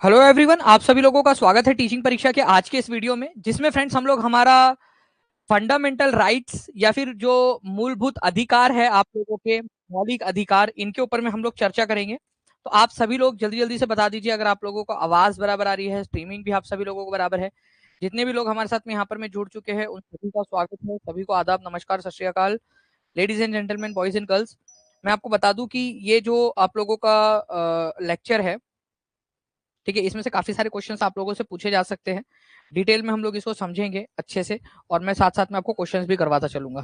Hello everyone, आप सभी लोगों का स्वागत है टीचिंग परीक्षा के आज के इस वीडियो में, जिसमें फ्रेंड्स हम लोग हमारा फंडामेंटल राइट्स या फिर जो मूलभूत अधिकार है आप लोगों के मौलिक अधिकार, इनके ऊपर में हम लोग चर्चा करेंगे। तो आप सभी लोग जल्दी जल्दी से बता दीजिए अगर आप लोगों को आवाज बराबर आ रही है, स्ट्रीमिंग भी आप सभी लोगों को बराबर है। जितने भी लोग हमारे साथ में यहाँ पर में जुड़ चुके हैं उन सभी का स्वागत है, सभी को आदाब, नमस्कार, सत श्री अकाल, ladies and gentleman, boys and girls. मैं आपको बता दूं कि ये जो आप लोगों का लेक्चर है, ठीक है, इसमें से काफी सारे क्वेश्चंस आप लोगों से पूछे जा सकते हैं। डिटेल में हम लोग इसको समझेंगे अच्छे से, और मैं साथ साथ में आपको क्वेश्चंस भी करवाता चलूंगा।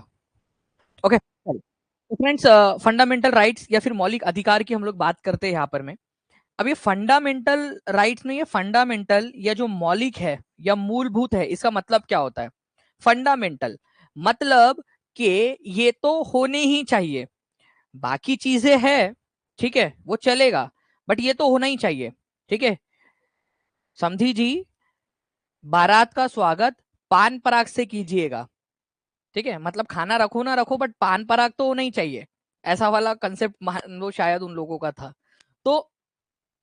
ओके, तो फ्रेंड्स, फंडामेंटल राइट्स या फिर मौलिक अधिकार की हम लोग बात करते हैं यहाँ पर में। अब ये फंडामेंटल राइट्स नहीं है, फंडामेंटल या जो मौलिक है या मूलभूत है, इसका मतलब क्या होता है? फंडामेंटल मतलब कि ये तो होने ही चाहिए, बाकी चीजें है, ठीक है, वो चलेगा, बट ये तो होना ही चाहिए। ठीक है, समझी जी। बारात का स्वागत पान पराग से कीजिएगा, ठीक है, मतलब खाना रखो ना रखो बट पान पराग तो होना ही चाहिए। ऐसा वाला कंसेप्ट वो शायद उन लोगों का था। तो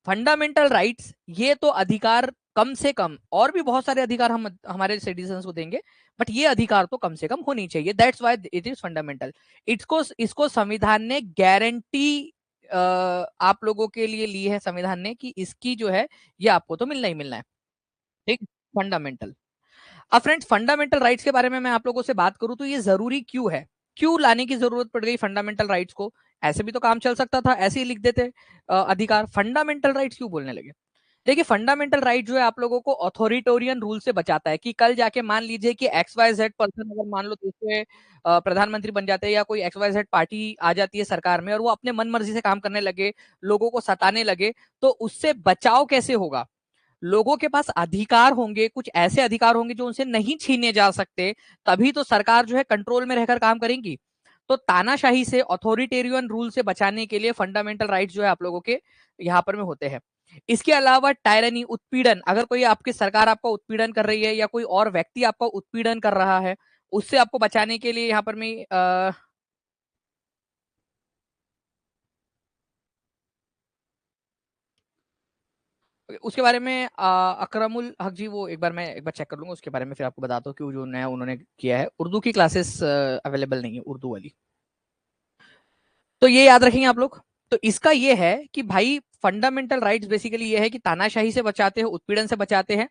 फंडामेंटल राइट्स ये तो अधिकार कम से कम, और भी बहुत सारे अधिकार हम हमारे सिटीजन को देंगे, बट ये अधिकार तो कम से कम होनी चाहिए। That's why it is fundamental. इसको इसको संविधान ने गारंटी आप लोगों के लिए ली है, संविधान ने, कि इसकी जो है ये आपको तो मिलना ही मिलना है। ठीक, फंडामेंटल। अब फ्रेंड्स, फंडामेंटल राइट्स के बारे में मैं आप लोगों से बात करूं तो ये जरूरी क्यों है, क्यों लाने की जरूरत पड़ गई फंडामेंटल राइट्स को? ऐसे भी तो काम चल सकता था, ऐसे ही लिख देते अधिकार। फंडामेंटल राइट्स क्यों बोलने लगे? देखिए, फंडामेंटल राइट जो है आप लोगों को अथॉरिटेरियन रूल से बचाता है, कि कल जाके मान लीजिए कि एक्स वाई जेड पर्सन अगर मान लो देश के प्रधानमंत्री बन जाते हैं, या कोई एक्स वाई जेड पार्टी आ जाती है सरकार में और वो अपने मन मर्जी से काम करने लगे, लोगों को सताने लगे, तो उससे बचाव कैसे होगा? लोगों के पास अधिकार होंगे, कुछ ऐसे अधिकार होंगे जो उनसे नहीं छीने जा सकते, तभी तो सरकार जो है कंट्रोल में रहकर काम करेंगी। तो तानाशाही से, अथॉरिटेरियन रूल से बचाने के लिए फंडामेंटल राइट्स जो है आप लोगों के यहाँ पर में होते हैं। इसके अलावा टायरनी, उत्पीड़न, अगर कोई आपकी सरकार आपका उत्पीड़न कर रही है या कोई और व्यक्ति आपका उत्पीड़न कर रहा है, उससे आपको बचाने के लिए यहाँ पर में उसके बारे में अकरमुल हक जी, वो एक बार चेक कर लूंगा, उसके बारे में फिर आपको बताता हूँ कि जो नया उन्होंने किया है। उर्दू की क्लासेस अवेलेबल नहीं है, उर्दू वाली, तो ये याद रखेंगे आप लोग। तो इसका ये है कि भाई फंडामेंटल राइट्स बेसिकली ये है कि तानाशाही से बचाते हैं, उत्पीड़न से बचाते हैं।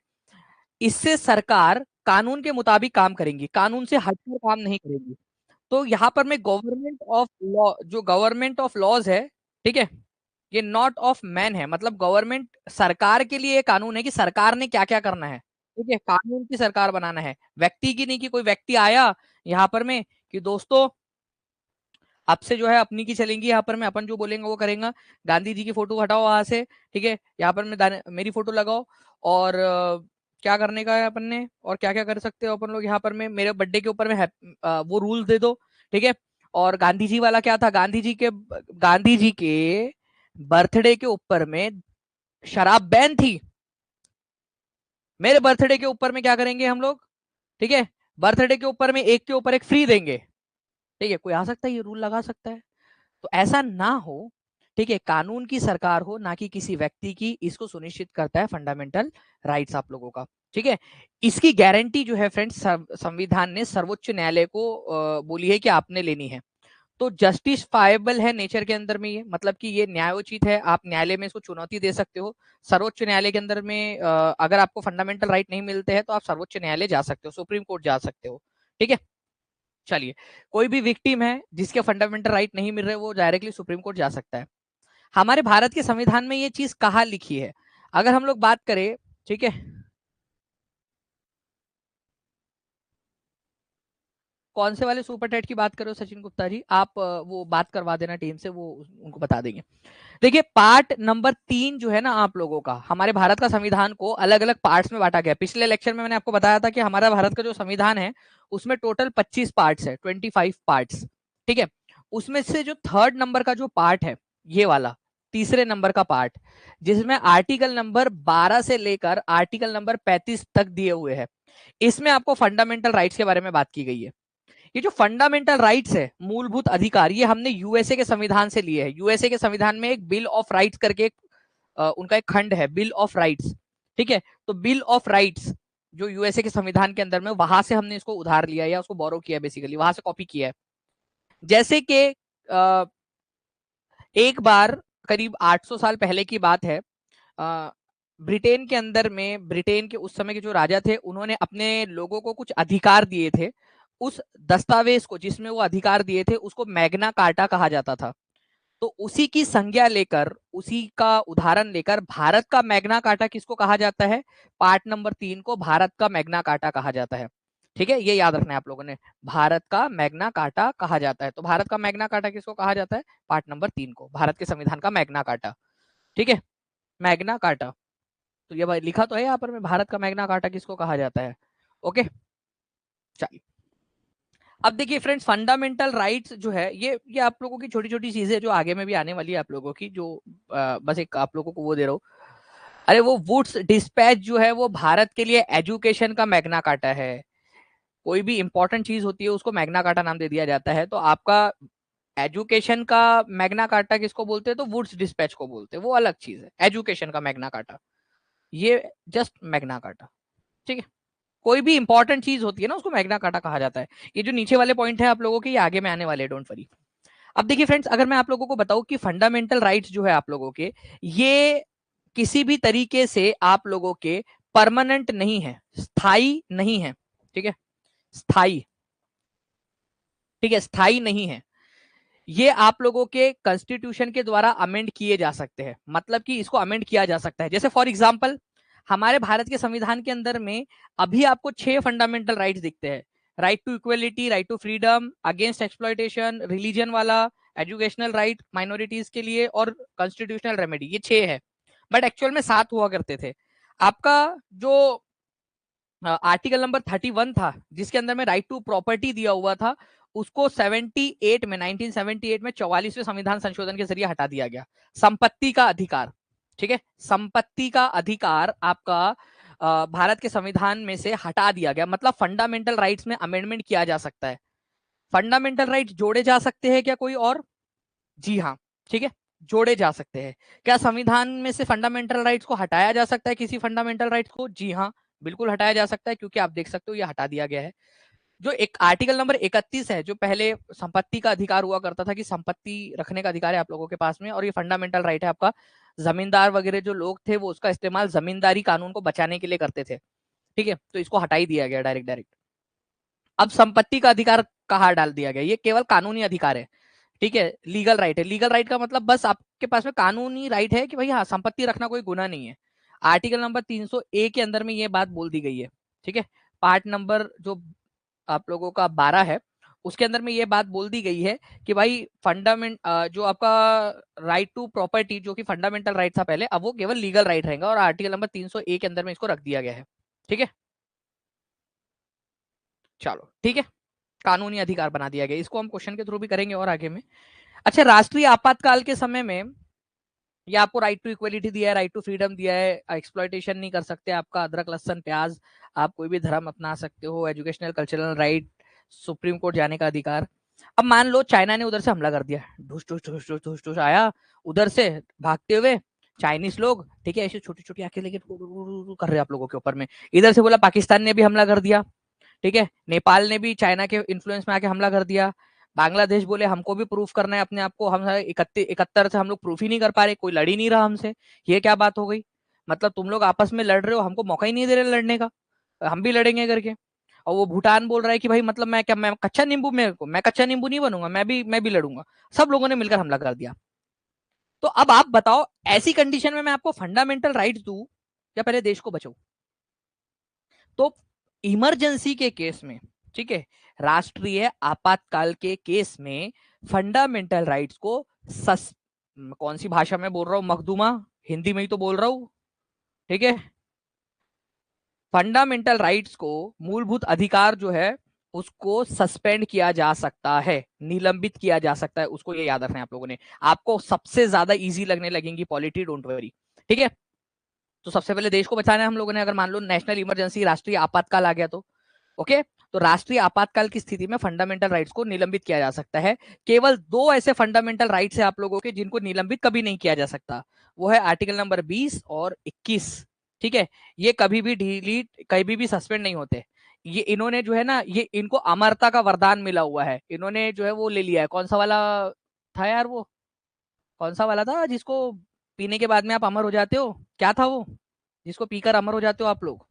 इससे सरकार कानून के मुताबिक काम करेंगी, कानून से हटकर काम नहीं करेगी। तो यहाँ पर में गवर्नमेंट ऑफ लॉ, जो गवर्नमेंट ऑफ लॉज है, ठीक है, ये नॉट ऑफ मैन है, मतलब गवर्नमेंट, सरकार के लिए ये कानून है कि सरकार ने क्या क्या करना है। ठीक है, कानून की सरकार बनाना है, व्यक्ति की नहीं, कि कोई व्यक्ति आया यहाँ पर में कि दोस्तों आपसे जो है अपनी की चलेंगी, यहाँ पर मैं अपन जो बोलेंगे वो करेंगे, गांधी जी की फोटो हटाओ वहां से, ठीक है, यहाँ पर मैं मेरी फोटो लगाओ, और क्या करने का है अपन ने, और क्या क्या कर सकते हो अपन लोग यहाँ पर में, मेरे बर्थडे के ऊपर में वो रूल दे दो, ठीक है। और गांधी जी वाला क्या था, गांधी जी के बर्थडे के ऊपर में शराब बैन थी। मेरे बर्थडे के ऊपर में क्या करेंगे हम लोग, ठीक है, बर्थडे के ऊपर में एक के ऊपर एक फ्री देंगे। ठीक है, कोई आ सकता है ये रूल लगा सकता है। तो ऐसा ना हो, ठीक है, कानून की सरकार हो ना कि किसी व्यक्ति की, इसको सुनिश्चित करता है फंडामेंटल राइट्स आप लोगों का। ठीक है, इसकी गारंटी जो है फ्रेंड्स संविधान ने सर्वोच्च न्यायालय को बोली है कि आपने लेनी है। तो जस्टिफाइबल है नेचर के अंदर में, ये मतलब कि ये न्यायोचित है, आप न्यायालय में इसको चुनौती दे सकते हो। सर्वोच्च न्यायालय के अंदर में अगर आपको फंडामेंटल राइट नहीं मिलते हैं तो आप सर्वोच्च न्यायालय जा सकते हो, सुप्रीम कोर्ट जा सकते हो। ठीक है, चलिए, कोई भी विक्टिम है जिसके फंडामेंटल राइट नहीं मिल रहे, वो डायरेक्टली सुप्रीम कोर्ट जा सकता है। हमारे भारत के संविधान में ये चीज कहाँ लिखी है, अगर हम लोग बात करें, ठीक है, कौन से वाले सुपर टेट की बात करो सचिन गुप्ता जी, आप वो बात करवा देना टीम से, वो उनको बता देंगे। देखिए, पार्ट नंबर 3 जो है ना आप लोगों का, हमारे भारत का संविधान को अलग अलग पार्ट्स में बांटा गया। पिछले लेक्चर में मैंने आपको बताया था कि हमारा भारत का जो संविधान है उसमें टोटल 25 पार्ट्स है, 25 पार्ट्स। ठीक है, उसमें से जो थर्ड नंबर का जो पार्ट है, ये वाला तीसरे नंबर का पार्ट, जिसमें आर्टिकल नंबर 12 से लेकर आर्टिकल नंबर 35 तक दिए हुए हैं, इसमें आपको फंडामेंटल राइट्स के बारे में बात की गई है। ये जो फंडामेंटल राइट्स है, मूलभूत अधिकार, ये हमने यूएसए के संविधान से लिए है। यूएसए के संविधान में एक बिल ऑफ राइट्स करके एक उनका एक खंड है बिल ऑफ राइट्स, ठीक है। तो बिल ऑफ राइट्स जो यूएसए के संविधान के अंदर में, वहां से हमने इसको उधार लिया या उसको बोरो किया, बेसिकली वहां से कॉपी किया है। जैसे कि एक बार करीब 800 साल पहले की बात है, ब्रिटेन के अंदर में, ब्रिटेन के उस समय के जो राजा थे, उन्होंने अपने लोगों को कुछ अधिकार दिए थे। उस दस्तावेज को जिसमें वो अधिकार दिए थे उसको मैग्ना कार्टा कहा जाता था। तो उसी की संज्ञा लेकर, उसी का उदाहरण लेकर भारत का मैग्ना कार्टा किसको कहा जाता है? पार्ट नंबर 3 को भारत का मैग्ना कार्टा कहा जाता है। ठीक है, ये याद रखना है आप लोगों ने, भारत का मैग्ना कार्टा कहा जाता है। तो भारत का मैग्ना कार्टा किसको कहा जाता है? पार्ट नंबर 3 को, भारत के संविधान का मैग्ना कार्टा। ठीक है, मैग्ना कार्टा। तो ये भाई लिखा तो है यहाँ पर में, भारत का मैग्ना कार्टा किसको कहा जाता है। ओके, चलिए अब देखिए फ्रेंड्स, फंडामेंटल राइट्स जो है, ये आप लोगों की छोटी छोटी चीजें जो आगे में भी आने वाली है आप लोगों की, जो बस एक आप लोगों को वो दे रहा हूँ। अरे वो वुड्स डिस्पैच जो है वो भारत के लिए एजुकेशन का मैग्ना कार्टा है। कोई भी इंपॉर्टेंट चीज होती है उसको मैग्ना कार्टा नाम दे दिया जाता है। तो आपका एजुकेशन का मैग्ना कार्टा किसको बोलते हैं? तो वुड्स डिस्पैच को बोलते हैं, वो अलग चीज है। एजुकेशन का मैग्ना कार्टा, ये जस्ट मैग्ना कार्टा, ठीक है। कोई भी इंपॉर्टेंट चीज होती है ना, उसको मैग्ना कार्टा कहा जाता है। ये जो नीचे वाले पॉइंट है आप लोगों के, ये आगे में आने वाले, डोंट वरी। अब देखिए फ्रेंड्स, अगर मैं आप लोगों को बताऊं कि फंडामेंटल राइट्स जो है आप लोगों के, ये किसी भी तरीके से आप लोगों के परमानेंट नहीं है, स्थाई नहीं है। ठीक है, स्थाई, ठीक है, स्थाई नहीं है। ये आप लोगों के कॉन्स्टिट्यूशन के द्वारा अमेंड किए जा सकते हैं, मतलब कि इसको अमेंड किया जा सकता है। जैसे फॉर एग्जांपल, हमारे भारत के संविधान के अंदर में अभी आपको 6 फंडामेंटल राइट्स दिखते हैं। Right to equality, right to freedom, against exploitation, religion वाला, एजुकेशनल राइट माइनॉरिटीज के लिए, और कॉन्स्टिट्यूशनल रेमेडी, ये 6 है। बट एक्चुअल में 7 हुआ करते थे। आपका जो आर्टिकल नंबर 31 था, जिसके अंदर में राइट टू प्रॉपर्टी दिया हुआ था, उसको 78 में, 1978 में 44वें संविधान संशोधन के जरिए हटा दिया गया। संपत्ति का अधिकार, ठीक है, संपत्ति का अधिकार आपका भारत के संविधान में से हटा दिया गया। मतलब फंडामेंटल राइट्स में अमेंडमेंट किया जा सकता है। फंडामेंटल राइट्स जोड़े जा सकते हैं क्या कोई और? जी हाँ, ठीक है, जोड़े जा सकते हैं। क्या संविधान में से फंडामेंटल राइट्स को हटाया जा सकता है, किसी फंडामेंटल राइट्स को? जी हाँ, बिल्कुल हटाया जा सकता है, क्योंकि आप देख सकते हो ये हटा दिया गया है। जो एक आर्टिकल नंबर 31 है, जो पहले संपत्ति का अधिकार हुआ करता था कि संपत्ति रखने का अधिकार है आप लोगों के पास में, और ये फंडामेंटल राइट है आपका। जमींदार वगैरह जो लोग थे वो उसका इस्तेमाल जमींदारी कानून को बचाने के लिए करते थे। ठीक है, तो इसको हटा ही दिया गया डायरेक्ट डायरेक्ट। अब संपत्ति का अधिकार कहाँ डाल दिया गया? ये केवल कानूनी अधिकार है, ठीक है, लीगल राइट है। लीगल राइट का मतलब बस आपके पास में कानूनी राइट है कि भाई हाँ, संपत्ति रखना कोई गुनाह नहीं है। आर्टिकल नंबर 300A के अंदर में ये बात बोल दी गई है। ठीक है, पार्ट नंबर जो आप लोगों का 12 है, उसके अंदर में ये बात बोल दी गई है कि भाई फंडामेंट जो आपका राइट टू प्रॉपर्टी, जो कि फंडामेंटल राइट था पहले, अब वो केवल लीगल राइट रहेगा, और आर्टिकल नंबर 300A के अंदर में इसको रख दिया गया है। ठीक है, चलो ठीक है, कानूनी अधिकार बना दिया गया। इसको हम क्वेश्चन के थ्रू भी करेंगे और आगे में। अच्छा, राष्ट्रीय आपातकाल के समय में ये आपको राइट टू इक्वलिटी दिया है, राइट टू फ्रीडम दिया है, एक्सप्लॉयटेशन नहीं कर सकते, आपका अदरक लहसन प्याज, आप कोई भी धर्म अपना सकते हो, educational cultural right, supreme court जाने का अधिकार। अब मान लो चाइना ने उधर से हमला कर दिया, ढुस ढुस ढुस ढुस ढुस ढुस आया उधर से भागते हुए चाइनीज लोग, ठीक है, ऐसे छोटी छोटी आंखें लेके कर रहे आप लोगों के ऊपर में। इधर से बोला पाकिस्तान ने भी हमला कर दिया, ठीक है, नेपाल ने भी चाइना के इन्फ्लुएंस में आके हमला कर दिया। बांग्लादेश बोले हमको भी प्रूफ करना है अपने आप को, हम 71 से हम लोग प्रूफ ही नहीं कर पा रहे, कोई लड़ ही नहीं रहा हमसे। ये क्या बात हो गई? मतलब तुम लोग आपस में लड़ रहे हो, हमको मौका ही नहीं दे रहे लड़ने का, हम भी लड़ेंगे करके। और वो भूटान बोल रहा है कि भाई मतलब मैं क्या, मैं कच्चा नींबू, मेरे को मैं कच्चा नींबू नहीं बनूंगा, मैं भी लड़ूंगा। सब लोगों ने मिलकर हमला कर दिया। तो अब आप बताओ, ऐसी कंडीशन में मैं आपको फंडामेंटल राइट्स दूं या पहले देश को बचाऊं? तो इमरजेंसी के केस में, ठीक है, राष्ट्रीय आपातकाल के केस में फंडामेंटल राइट्स को कौन सी भाषा में बोल रहा हूं, मखदूमा, हिंदी में ही तो बोल रहा हूं, ठीक है, फंडामेंटल राइट्स को, मूलभूत अधिकार जो है उसको सस्पेंड किया जा सकता है, निलंबित किया जा सकता है, उसको ये याद रखना है आप लोगों ने। आपको सबसे ज्यादा इजी लगने लगेंगी पॉलिटी, डोंट वरी, ठीक है। तो सबसे पहले देश को बचाना है हम लोगों ने, अगर मान लो नेशनल इमरजेंसी, राष्ट्रीय आपातकाल आ गया तो, ओके। तो राष्ट्रीय आपातकाल की स्थिति में फंडामेंटल राइट्स को निलंबित किया जा सकता है। केवल 2 ऐसे फंडामेंटल राइट्स है आप लोगों के जिनको निलंबित कभी नहीं किया जा सकता, वो है आर्टिकल नंबर 20 और 21। ठीक है, ये कभी भी डिलीट, कभी भी सस्पेंड नहीं होते। ये इन्होंने जो है ना, ये इनको अमरता का वरदान मिला हुआ है, इन्होंने जो है वो ले लिया है। कौन सा वाला था यार, वो कौन सा वाला था जिसको पीने के बाद में आप अमर हो जाते हो, क्या था वो जिसको पीकर अमर हो जाते हो आप लोग?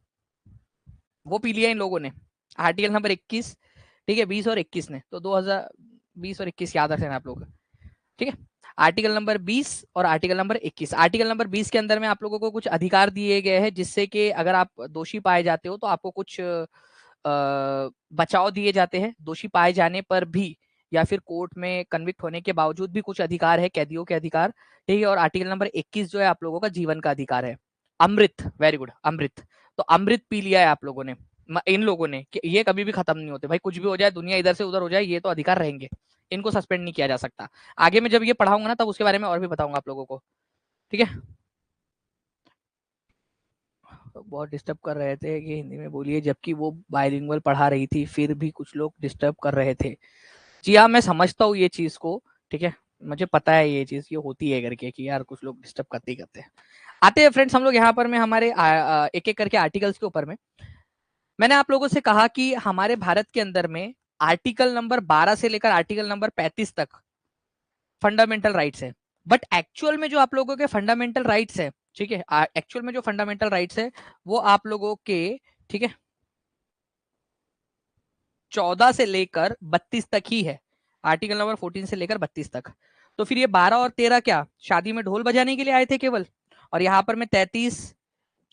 वो पी लिया इन लोगों ने, आर्टिकल नंबर 21। ठीक है, 20 और 21 ने, तो 2020 और 21 याद रखना आप लोग। ठीक है, आर्टिकल नंबर 20 और आर्टिकल नंबर 21। आर्टिकल नंबर 20 के अंदर में आप लोगों को कुछ अधिकार दिए गए हैं, जिससे कि अगर आप दोषी पाए जाते हो तो आपको कुछ बचाव दिए जाते हैं दोषी पाए जाने पर भी, या फिर कोर्ट में कन्विक्ट होने के बावजूद भी कुछ अधिकार है, कैदियों के अधिकार। ठीक है, और आर्टिकल नंबर 21 जो है आप लोगों का जीवन का अधिकार है। अमृत, वेरी गुड, अमृत। तो अमृत पी लिया है आप लोगों ने, इन लोगों ने, कि ये कभी भी खत्म नहीं होते भाई, कुछ भी हो जाए, दुनिया इधर से उधर हो जाए, ये तो अधिकार रहेंगे, इनको सस्पेंड नहीं किया जा सकता। आगे मैं जब ये पढ़ाऊंगा ना तब उसके बारे में और भी बताऊंगा आप लोगों को। ठीक है, तो बहुत डिस्टर्ब कर रहे थे कि हिंदी में बोलिए, जबकि वो बाइलिंगुअल पढ़ा रही थी, फिर भी कुछ लोग डिस्टर्ब कर रहे थे। जी हाँ, मैं समझता हूँ ये चीज को। ठीक है, मुझे पता है ये चीज ये होती है करके, कि यार कुछ लोग डिस्टर्ब करते ही करते हैं। आते हैं फ्रेंड्स हम लोग यहाँ पर में हमारे एक एक करके आर्टिकल्स के ऊपर में। मैंने आप लोगों से कहा कि हमारे भारत के अंदर में आर्टिकल नंबर 12 से लेकर आर्टिकल नंबर 35 तक फंडामेंटल राइट्स है। बट एक्चुअल में जो आप लोगों के फंडामेंटल राइट्स है, ठीक है, एक्चुअल में जो फंडामेंटल राइट्स है वो आप लोगों के, ठीक है, 14 से लेकर 32 तक ही है। आर्टिकल नंबर 14 से लेकर 32 तक। तो फिर ये 12 और 13 क्या शादी में ढोल बजाने के लिए आए थे केवल? और यहाँ पर मैं 33,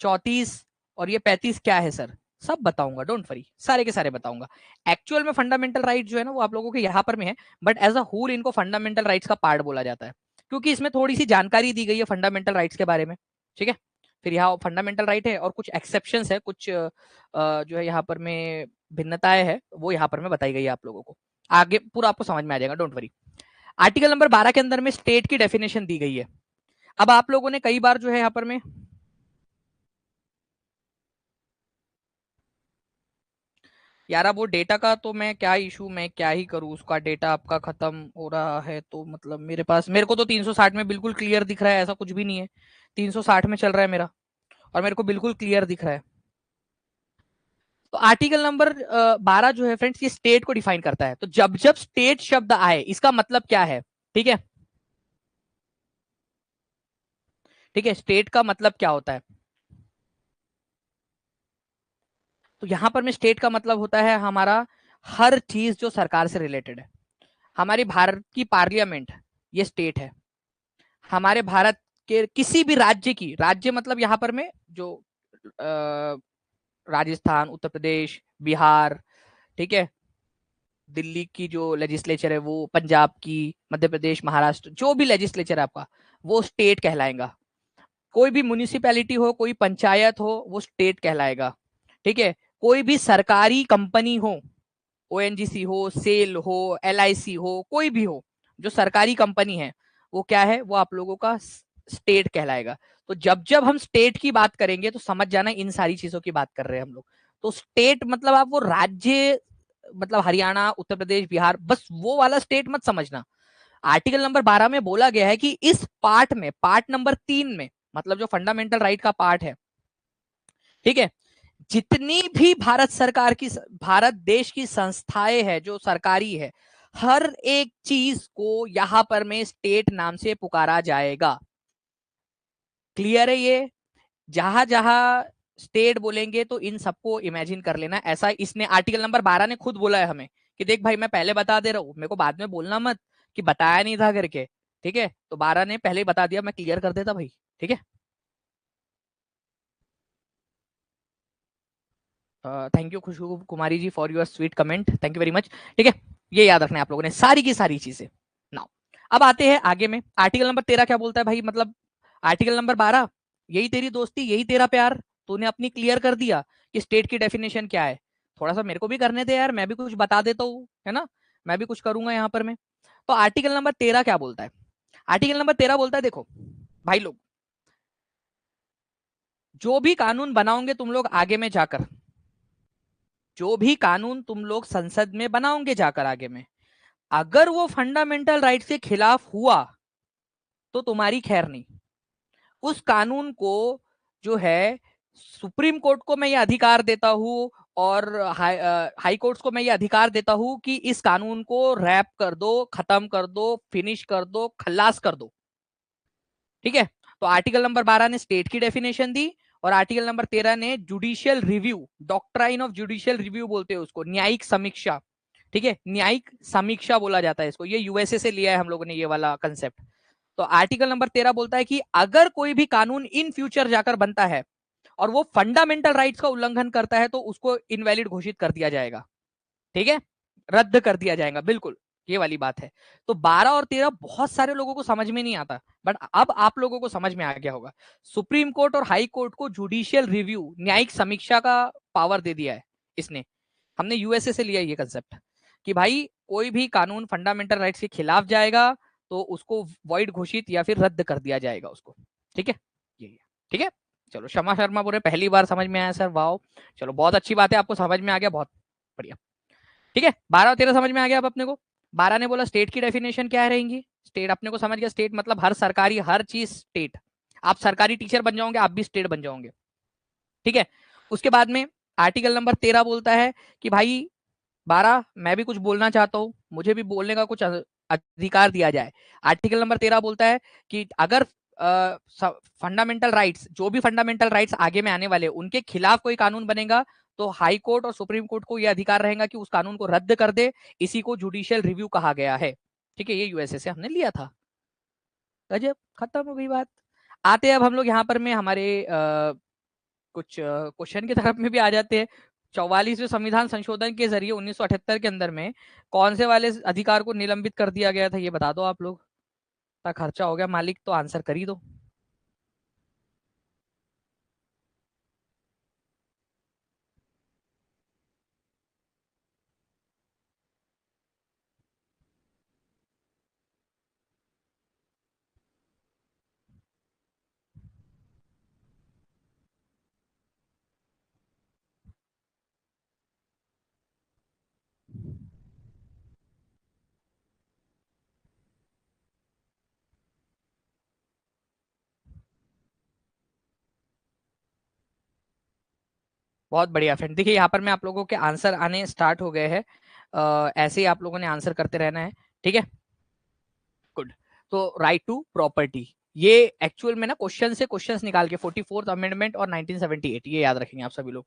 34 और ये 35 क्या है सर? सब बताऊंगा, डोंट वरी, सारे के सारे बताऊंगा। एक्चुअल में फंडामेंटल राइट जो है ना वो आप लोगों के यहाँ पर में है, बट एज अ होल इनको फंडामेंटल राइट्स का पार्ट बोला जाता है, क्योंकि इसमें थोड़ी सी जानकारी दी गई है फंडामेंटल राइट्स के बारे में। ठीक है, फिर यहाँ फंडामेंटल राइट है और कुछ एक्सेप्शन है, कुछ जो है यहाँ पर में भिन्नताएं है, वो यहाँ पर में बताई गई है आप लोगों को। आगे पूरा आपको समझ में आ जाएगा, डोंट वरी। आर्टिकल नंबर 12 के अंदर में स्टेट की डेफिनेशन दी गई है। अब आप लोगों ने कई बार जो है यहाँ पर में, यार अब वो डेटा का तो मैं क्या इशू, मैं क्या ही करूँ, उसका डेटा आपका खत्म हो रहा है तो मतलब मेरे पास, मेरे को तो 360 में बिल्कुल क्लियर दिख रहा है, ऐसा कुछ भी नहीं है। 360 में चल रहा है मेरा, और मेरे को बिल्कुल क्लियर दिख रहा है। तो आर्टिकल नंबर 12 जो है फ्रेंड्स ये स्टेट को डिफाइन करता है। तो जब जब स्टेट शब्द आए इसका मतलब क्या है? ठीक है, ठीक है, स्टेट का मतलब क्या होता है? तो यहां पर में स्टेट का मतलब होता है हमारा हर चीज जो सरकार से रिलेटेड है। हमारी भारत की पार्लियामेंट ये स्टेट है। हमारे भारत के किसी भी राज्य की, राज्य मतलब यहाँ पर में जो राजस्थान, उत्तर प्रदेश, बिहार, ठीक है, दिल्ली की जो लेजिस्लेचर है वो, पंजाब की, मध्य प्रदेश, महाराष्ट्र, जो भी लेजिस्लेचर है आपका वो स्टेट कहलाएगा। कोई भी म्यूनिसिपैलिटी हो, कोई पंचायत हो, वो स्टेट कहलाएगा। ठीक है, कोई भी सरकारी कंपनी हो, ओएनजीसी हो, सेल हो, एलआईसी हो, कोई भी हो जो सरकारी कंपनी है, वो क्या है? वो आप लोगों का स्टेट कहलाएगा। तो जब जब हम स्टेट की बात करेंगे तो समझ जाना इन सारी चीजों की बात कर रहे हैं हम लोग। तो स्टेट मतलब आप वो राज्य, मतलब हरियाणा, उत्तर प्रदेश, बिहार, बस वो वाला स्टेट मत समझना। आर्टिकल नंबर 12 में बोला गया है कि इस पार्ट में, पार्ट नंबर 3 में, मतलब जो फंडामेंटल राइट का पार्ट है, ठीक है, जितनी भी भारत सरकार की, भारत देश की संस्थाएं है जो सरकारी है, हर एक चीज को यहां पर में स्टेट नाम से पुकारा जाएगा। क्लियर है ये? जहां जहां स्टेट बोलेंगे तो इन सबको इमेजिन कर लेना। ऐसा इसने आर्टिकल नंबर 12 ने खुद बोला है हमें कि देख भाई मैं पहले बता दे रहा हूं, मेरे को बाद में बोलना मत कि बताया नहीं था करके। ठीक है, तो 12 ने पहले ही बता दिया, मैं क्लियर कर देता भाई। ठीक है, thank you Khushboo Kumari ji for your sweet comment, thank you very much. ठीक है, ये याद रखना है आप लोगों ने सारी की सारी चीजें। नाउ अब आते हैं आगे में, आर्टिकल नंबर 13 क्या बोलता है भाई? मतलब आर्टिकल नंबर 12, यही तेरी दोस्ती, यही तेरा प्यार, तूने अपनी क्लियर कर दिया कि स्टेट की डेफिनेशन क्या है। थोड़ा सा मेरे को भी करने दे यार, मैं भी कुछ बता देता हूँ, है ना, मैं भी कुछ करूंगा यहाँ पर मैं। तो आर्टिकल नंबर 13 क्या बोलता है? आर्टिकल नंबर 13 बोलता है, देखो भाई लोग, जो भी कानून बनाओगे तुम लोग आगे में जाकर, जो भी कानून तुम लोग संसद में बनाओगे जाकर आगे में, अगर वो फंडामेंटल राइट्स के खिलाफ हुआ तो तुम्हारी खैर नहीं। उस कानून को जो है, सुप्रीम कोर्ट को मैं ये अधिकार देता हूं और हाई कोर्ट्स को मैं ये अधिकार देता हूं कि इस कानून को रैप कर दो, खत्म कर दो, फिनिश कर दो, खल्लास कर दो। ठीक है। तो आर्टिकल नंबर 12 ने स्टेट की डेफिनेशन दी और आर्टिकल नंबर 13 ने judicial review, doctrine of judicial review बोलते हैं उसको, न्यायिक समीक्षा। ठीक है, न्यायिक समीक्षा बोला जाता है इसको, ये यूएसए से लिया है हम लोगों ने ये वाला कंसेप्ट। तो आर्टिकल नंबर 13 बोलता है कि अगर कोई भी कानून इन फ्यूचर जाकर बनता है और वो फंडामेंटल राइट्स का उल्लंघन करता है तो उसको इनवैलिड घोषित कर दिया जाएगा। ठीक है, रद्द कर दिया जाएगा, बिल्कुल ये वाली बात है। तो 12 और 13 बहुत सारे लोगों को समझ में नहीं आता, बट अब आप लोगों को समझ में आ गया होगा। सुप्रीम कोर्ट और हाई कोर्ट को जुडिशियल रिव्यू, न्यायिक समीक्षा का पावर दे दिया है इसने। हमने यूएसए से लिया ये कंसेप्ट कि भाई कोई भी कानून फंडामेंटल राइट्स के खिलाफ जाएगा तो उसको वॉइड घोषित या फिर रद्द कर दिया जाएगा उसको। ठीक है, ये ठीक है। चलो, शमा शर्मा बोले पहली बार समझ में आया सर, वाओ, चलो बहुत अच्छी बात है, आपको समझ में आ गया, बहुत बढ़िया। ठीक है, 12 और 13 समझ में आ गया अब अपने को। 12 ने बोला स्टेट की डेफिनेशन क्या रहेंगी, स्टेट अपने को समझ गया, स्टेट मतलब हर सरकारी, हर चीज स्टेट। आप सरकारी टीचर बन जाओगे, आप भी स्टेट बन जाओगे। ठीक है, उसके बाद में आर्टिकल नंबर 13 बोलता है कि भाई 12, मैं भी कुछ बोलना चाहता हूं, मुझे भी बोलने का कुछ अधिकार दिया जाए। आर्टिकल नंबर 13 बोलता है कि अगर फंडामेंटल राइट्स, जो भी फंडामेंटल राइट्स आगे में आने वाले उनके खिलाफ कोई कानून बनेगा तो हाई कोर्ट और सुप्रीम कोर्ट को यह अधिकार रहेगा कि उस कानून को रद्द कर दे। इसी को जुडिशियल रिव्यू कहा गया है। ठीक है, ये यूएसए से हमने लिया था। गजब, खत्म हो गई बात। आते अब हम लोग यहाँ पर में हमारे कुछ क्वेश्चन की तरफ में भी आ जाते हैं। 44वें संविधान संशोधन के जरिए 1978 के अंदर में कौन से वाले अधिकार को निलंबित कर दिया गया था, ये बता दो आप लोग। खर्चा हो गया मालिक, तो आंसर कर ही दो। बहुत बढ़िया फ्रेंड, देखिए यहाँ पर मैं आप लोगों के आंसर आने स्टार्ट हो गए हैं। ऐसे ही आप लोगों ने आंसर करते रहना है। ठीक है, गुड। तो राइट टू प्रॉपर्टी, ये एक्चुअल में ना क्वेश्चन से क्वेश्चंस निकाल के 44th अमेंडमेंट और 1978, ये याद रखेंगे आप सभी लोग।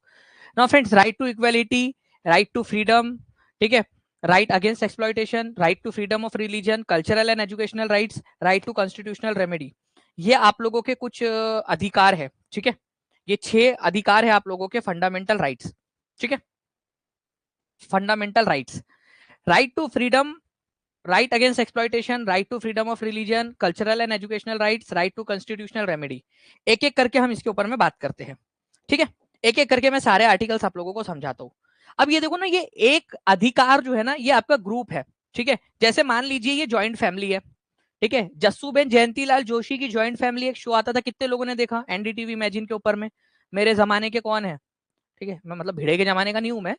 Now friends, right to equality, right to freedom, ठीक है, right against exploitation, right to freedom of religion, cultural and educational rights, right to constitutional remedy, ये आप लोगों के कुछ अधिकार है। ठीक है, ये 6 अधिकार है आप लोगों के फंडामेंटल राइट्स। ठीक है, fundamental rights, right to freedom, right against exploitation, right to freedom of religion, cultural and educational rights, right to constitutional remedy. एक एक करके हम इसके ऊपर में बात करते हैं। ठीक है, एक एक करके मैं सारे आर्टिकल्स आप लोगों को समझाता हूँ। अब ये देखो ना, ये एक अधिकार जो है ना, ये आपका ग्रुप है। ठीक है, जैसे मान लीजिए ये जॉइंट फैमिली है। ठीक है, जस्सूबेन जयंतीलाल जोशी की जॉइंट फैमिली एक शो आता था, कितने लोगों ने देखा एनडीटीवी इमेजिन के ऊपर में, मेरे जमाने के कौन है। ठीक है, मैं मतलब भिड़े के जमाने का नहीं हूं मैं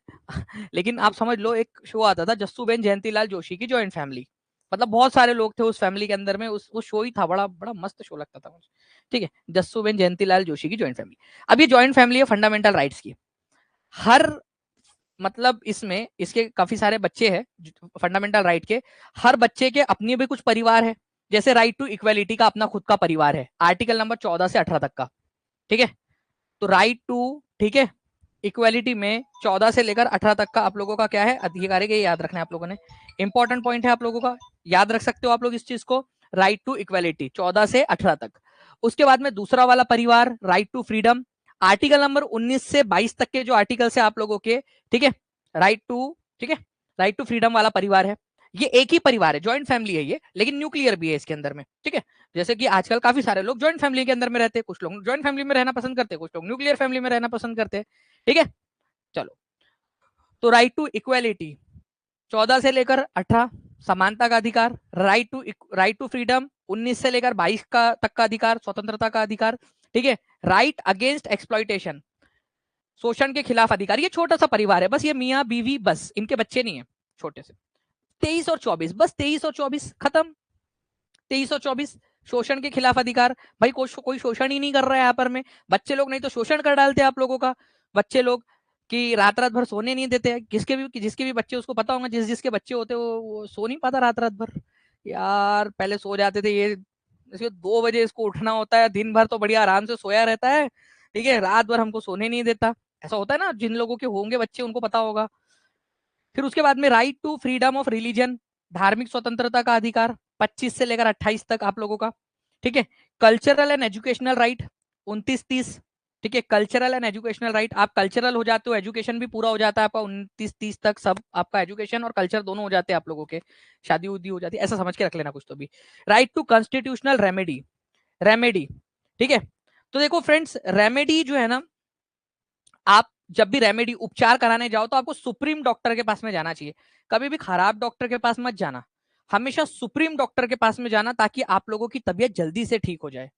लेकिन आप समझ लो, एक शो आता था जस्सूबेन जयंतीलाल जोशी की जॉइंट फैमिली, मतलब बहुत सारे लोग थे उस फैमिली के अंदर में, उस शो ही था, बड़ा बड़ा मस्त शो लगता था मुझे। ठीक है, जस्सूबेन जयंतीलाल जोशी की जॉइंट फैमिली। अब ये जॉइंट फैमिली है फंडामेंटल राइट्स की। हर मतलब इसमें इसके काफी सारे बच्चे हैं फंडामेंटल राइट के, हर बच्चे के अपनी भी कुछ परिवार है। जैसे राइट टू इक्वालिटी का अपना खुद का परिवार है, आर्टिकल नंबर 14 से 18 तक का। ठीक है, तो राइट टू, ठीक है, इक्वालिटी में 14 से लेकर 18 तक का आप लोगों का क्या है, अधिकार है। ये याद रखना है आप लोगों ने, इंपॉर्टेंट पॉइंट है आप लोगों का, याद रख सकते हो आप लोग इस चीज को। राइट टू इक्वालिटी 14 से 18 तक। उसके बाद में दूसरा वाला परिवार right to freedom, article number 19 से 22 तक के जो आर्टिकल्स है आप लोगों के। ठीक है, राइट टू, ठीक है, राइट टू फ्रीडम वाला परिवार है। ये एक ही परिवार है, ज्वाइंट फैमिली है ये, लेकिन न्यूक्लियर भी है इसके अंदर में। ठीक है, जैसे कि आजकल काफी सारे लोग ज्वाइंट फैमिली के अंदर में रहते हैं, कुछ लोग ज्वाइंट फैमिली में रहना पसंद करते हैं, कुछ लोग न्यूक्लियर फैमिली में रहना पसंद करते हैं। ठीक है, चलो, तो राइट टू इक्वालिटी 14 से लेकर 18 समानता का अधिकार, राइट टू फ्रीडम 19 से लेकर 22 का तक का अधिकार, स्वतंत्रता का अधिकार। ठीक है, राइट अगेंस्ट एक्सप्लॉइटेशन शोषण के खिलाफ अधिकार, ये छोटा सा परिवार है, बस ये मियाँ बीवी, बस इनके बच्चे नहीं है छोटे से। 23 और 24, बस 23 और 24 खत्म। 23 और 24 शोषण के खिलाफ अधिकार, भाई कोई शोषण ही नहीं कर रहा है यहाँ पर में। बच्चे लोग नहीं तो शोषण कर डालते आप लोगों का, बच्चे लोग कि रात रात भर सोने नहीं देते हैं। जिसके भी बच्चे, उसको पता होगा, जिसके बच्चे होते वो सो नहीं पाता रात रात भर। यार पहले सो जाते थे, ये इसके 2 बजे इसको उठना होता है, दिन भर तो बढ़िया आराम से सोया रहता है, ठीक है, रात भर हमको सोने नहीं देता। ऐसा होता है ना, जिन लोगों के होंगे बच्चे उनको पता होगा। फिर उसके बाद में right to freedom of religion, धार्मिक स्वतंत्रता का अधिकार, 25 से लेकर 28 तक आप लोगों का, ठीक है। कल्चरल एंड एजुकेशनल राइट 29-30, ठीक है। कल्चरल एंड एजुकेशनल राइट, आप कल्चरल हो जाते हो, एजुकेशन भी पूरा हो जाता है आपका 29-30 तक, सब आपका एजुकेशन और कल्चर दोनों हो जाते हैं आप लोगों के, शादी उदी हो जाती है, ऐसा समझ के रख लेना कुछ तो भी। Right to constitutional remedy, remedy, ठीक है। तो देखो फ्रेंड्स, रेमेडी जो है ना, आप जब भी रेमेडी उपचार कराने जाओ तो आपको सुप्रीम डॉक्टर के पास में जाना चाहिए। कभी भी खराब डॉक्टर के पास मत जाना, हमेशा सुप्रीम डॉक्टर के पास में जाना, ताकि आप लोगों की तबीयत जल्दी से ठीक हो जाए,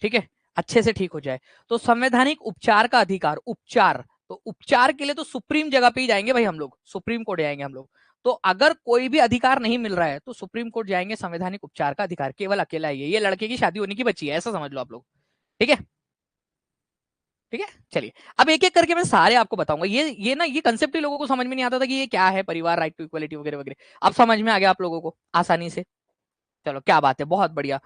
ठीक है, अच्छे से ठीक हो जाए। तो संवैधानिक उपचार का अधिकार, उपचार, तो उपचार के लिए तो सुप्रीम जगह पे ही जाएंगे भाई, हम लोग सुप्रीम कोर्ट जाएंगे हम लोग। तो अगर कोई भी अधिकार नहीं मिल रहा है तो सुप्रीम कोर्ट जाएंगे, संवैधानिक उपचार का अधिकार केवल अकेला ही है। ये लड़के की शादी होने की बची है, ऐसा समझ लो आप लोग, ठीक है, ठीक है। चलिए अब एक एक करके मैं सारे आपको बताऊंगा। ये ना, ये कंसेप्ट ही लोगों को समझ में नहीं आता था कि ये क्या है परिवार, राइट टू इक्वलिटी वगैरह वगैरह। अब समझ में आ गया आप लोगों को आसानी से, चलो क्या बात है, बहुत बढ़िया।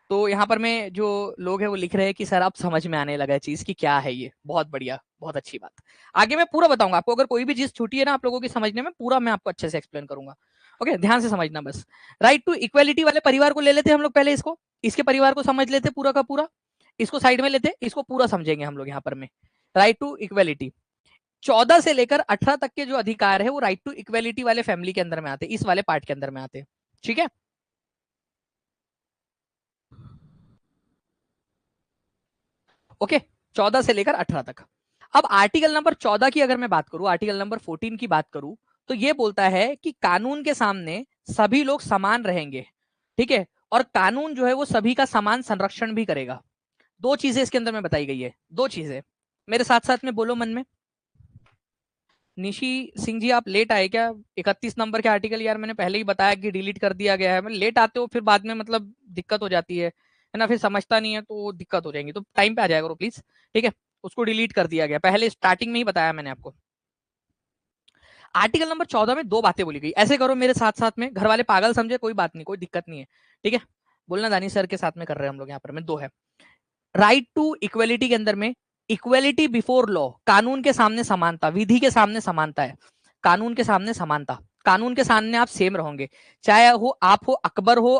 तो यहाँ पर मैं जो लोग हैं वो लिख रहे हैं कि सर अब समझ में आने लगा है चीज की क्या है ये, बहुत बढ़िया, बहुत अच्छी बात। आगे मैं पूरा बताऊंगा आपको, अगर कोई भी चीज छूटी है ना आप लोगों की समझने में, पूरा मैं आपको अच्छे से एक्सप्लेन करूंगा। ओके, ध्यान से समझना बस। राइट टू इक्वलिटी वाले परिवार को ले लेते हम लोग पहले, इसको, इसके परिवार को समझ लेते पूरा का पूरा, इसको साइड में लेते, इसको पूरा समझेंगे हम लोग यहाँ पर में। राइट टू इक्वलिटी, 14 से लेकर 18 तक के जो अधिकार है वो राइट टू इक्वलिटी वाले फैमिली के अंदर में आते, इस वाले पार्ट के अंदर में आते, ठीक है। ओके, 14 से लेकर 18 तक। अब आर्टिकल नंबर 14 की अगर मैं बात करूं, आर्टिकल नंबर 14 की बात करूं, तो ये बोलता है कि कानून के सामने सभी लोग समान रहेंगे, ठीक है, और कानून जो है वो सभी का समान संरक्षण भी करेगा। दो चीजें इसके अंदर में बताई गई है, दो चीजें, मेरे साथ साथ में बोलो मन में। निशी सिंह जी आप लेट आए क्या? 31 नंबर के आर्टिकल यार मैंने पहले ही बताया कि डिलीट कर दिया गया है। मैं लेट आते हो फिर बाद में मतलब दिक्कत हो जाती है ना, फिर समझता नहीं है तो दिक्कत हो जाएगी, तो टाइम पे आ जाएगा प्लीज, ठीक है। उसको डिलीट कर दिया गया, पहले स्टार्टिंग में ही बताया मैंने आपको। आर्टिकल नंबर 14 में दो बातें बोली गई, ऐसे करो मेरे साथ साथ में, घर वाले पागल समझे कोई बात नहीं, कोई दिक्कत नहीं है, ठीक है। बोलना दानी सर के साथ में कर रहे हैं हम लोग यहाँ पर में, दो है। राइट टू इक्वलिटी के अंदर में, इक्वलिटी बिफोर लॉ, कानून के सामने समानता, विधि के सामने समानता है, कानून के सामने समानता, कानून के सामने आप सेम रहोगे, चाहे हो आप हो अकबर हो,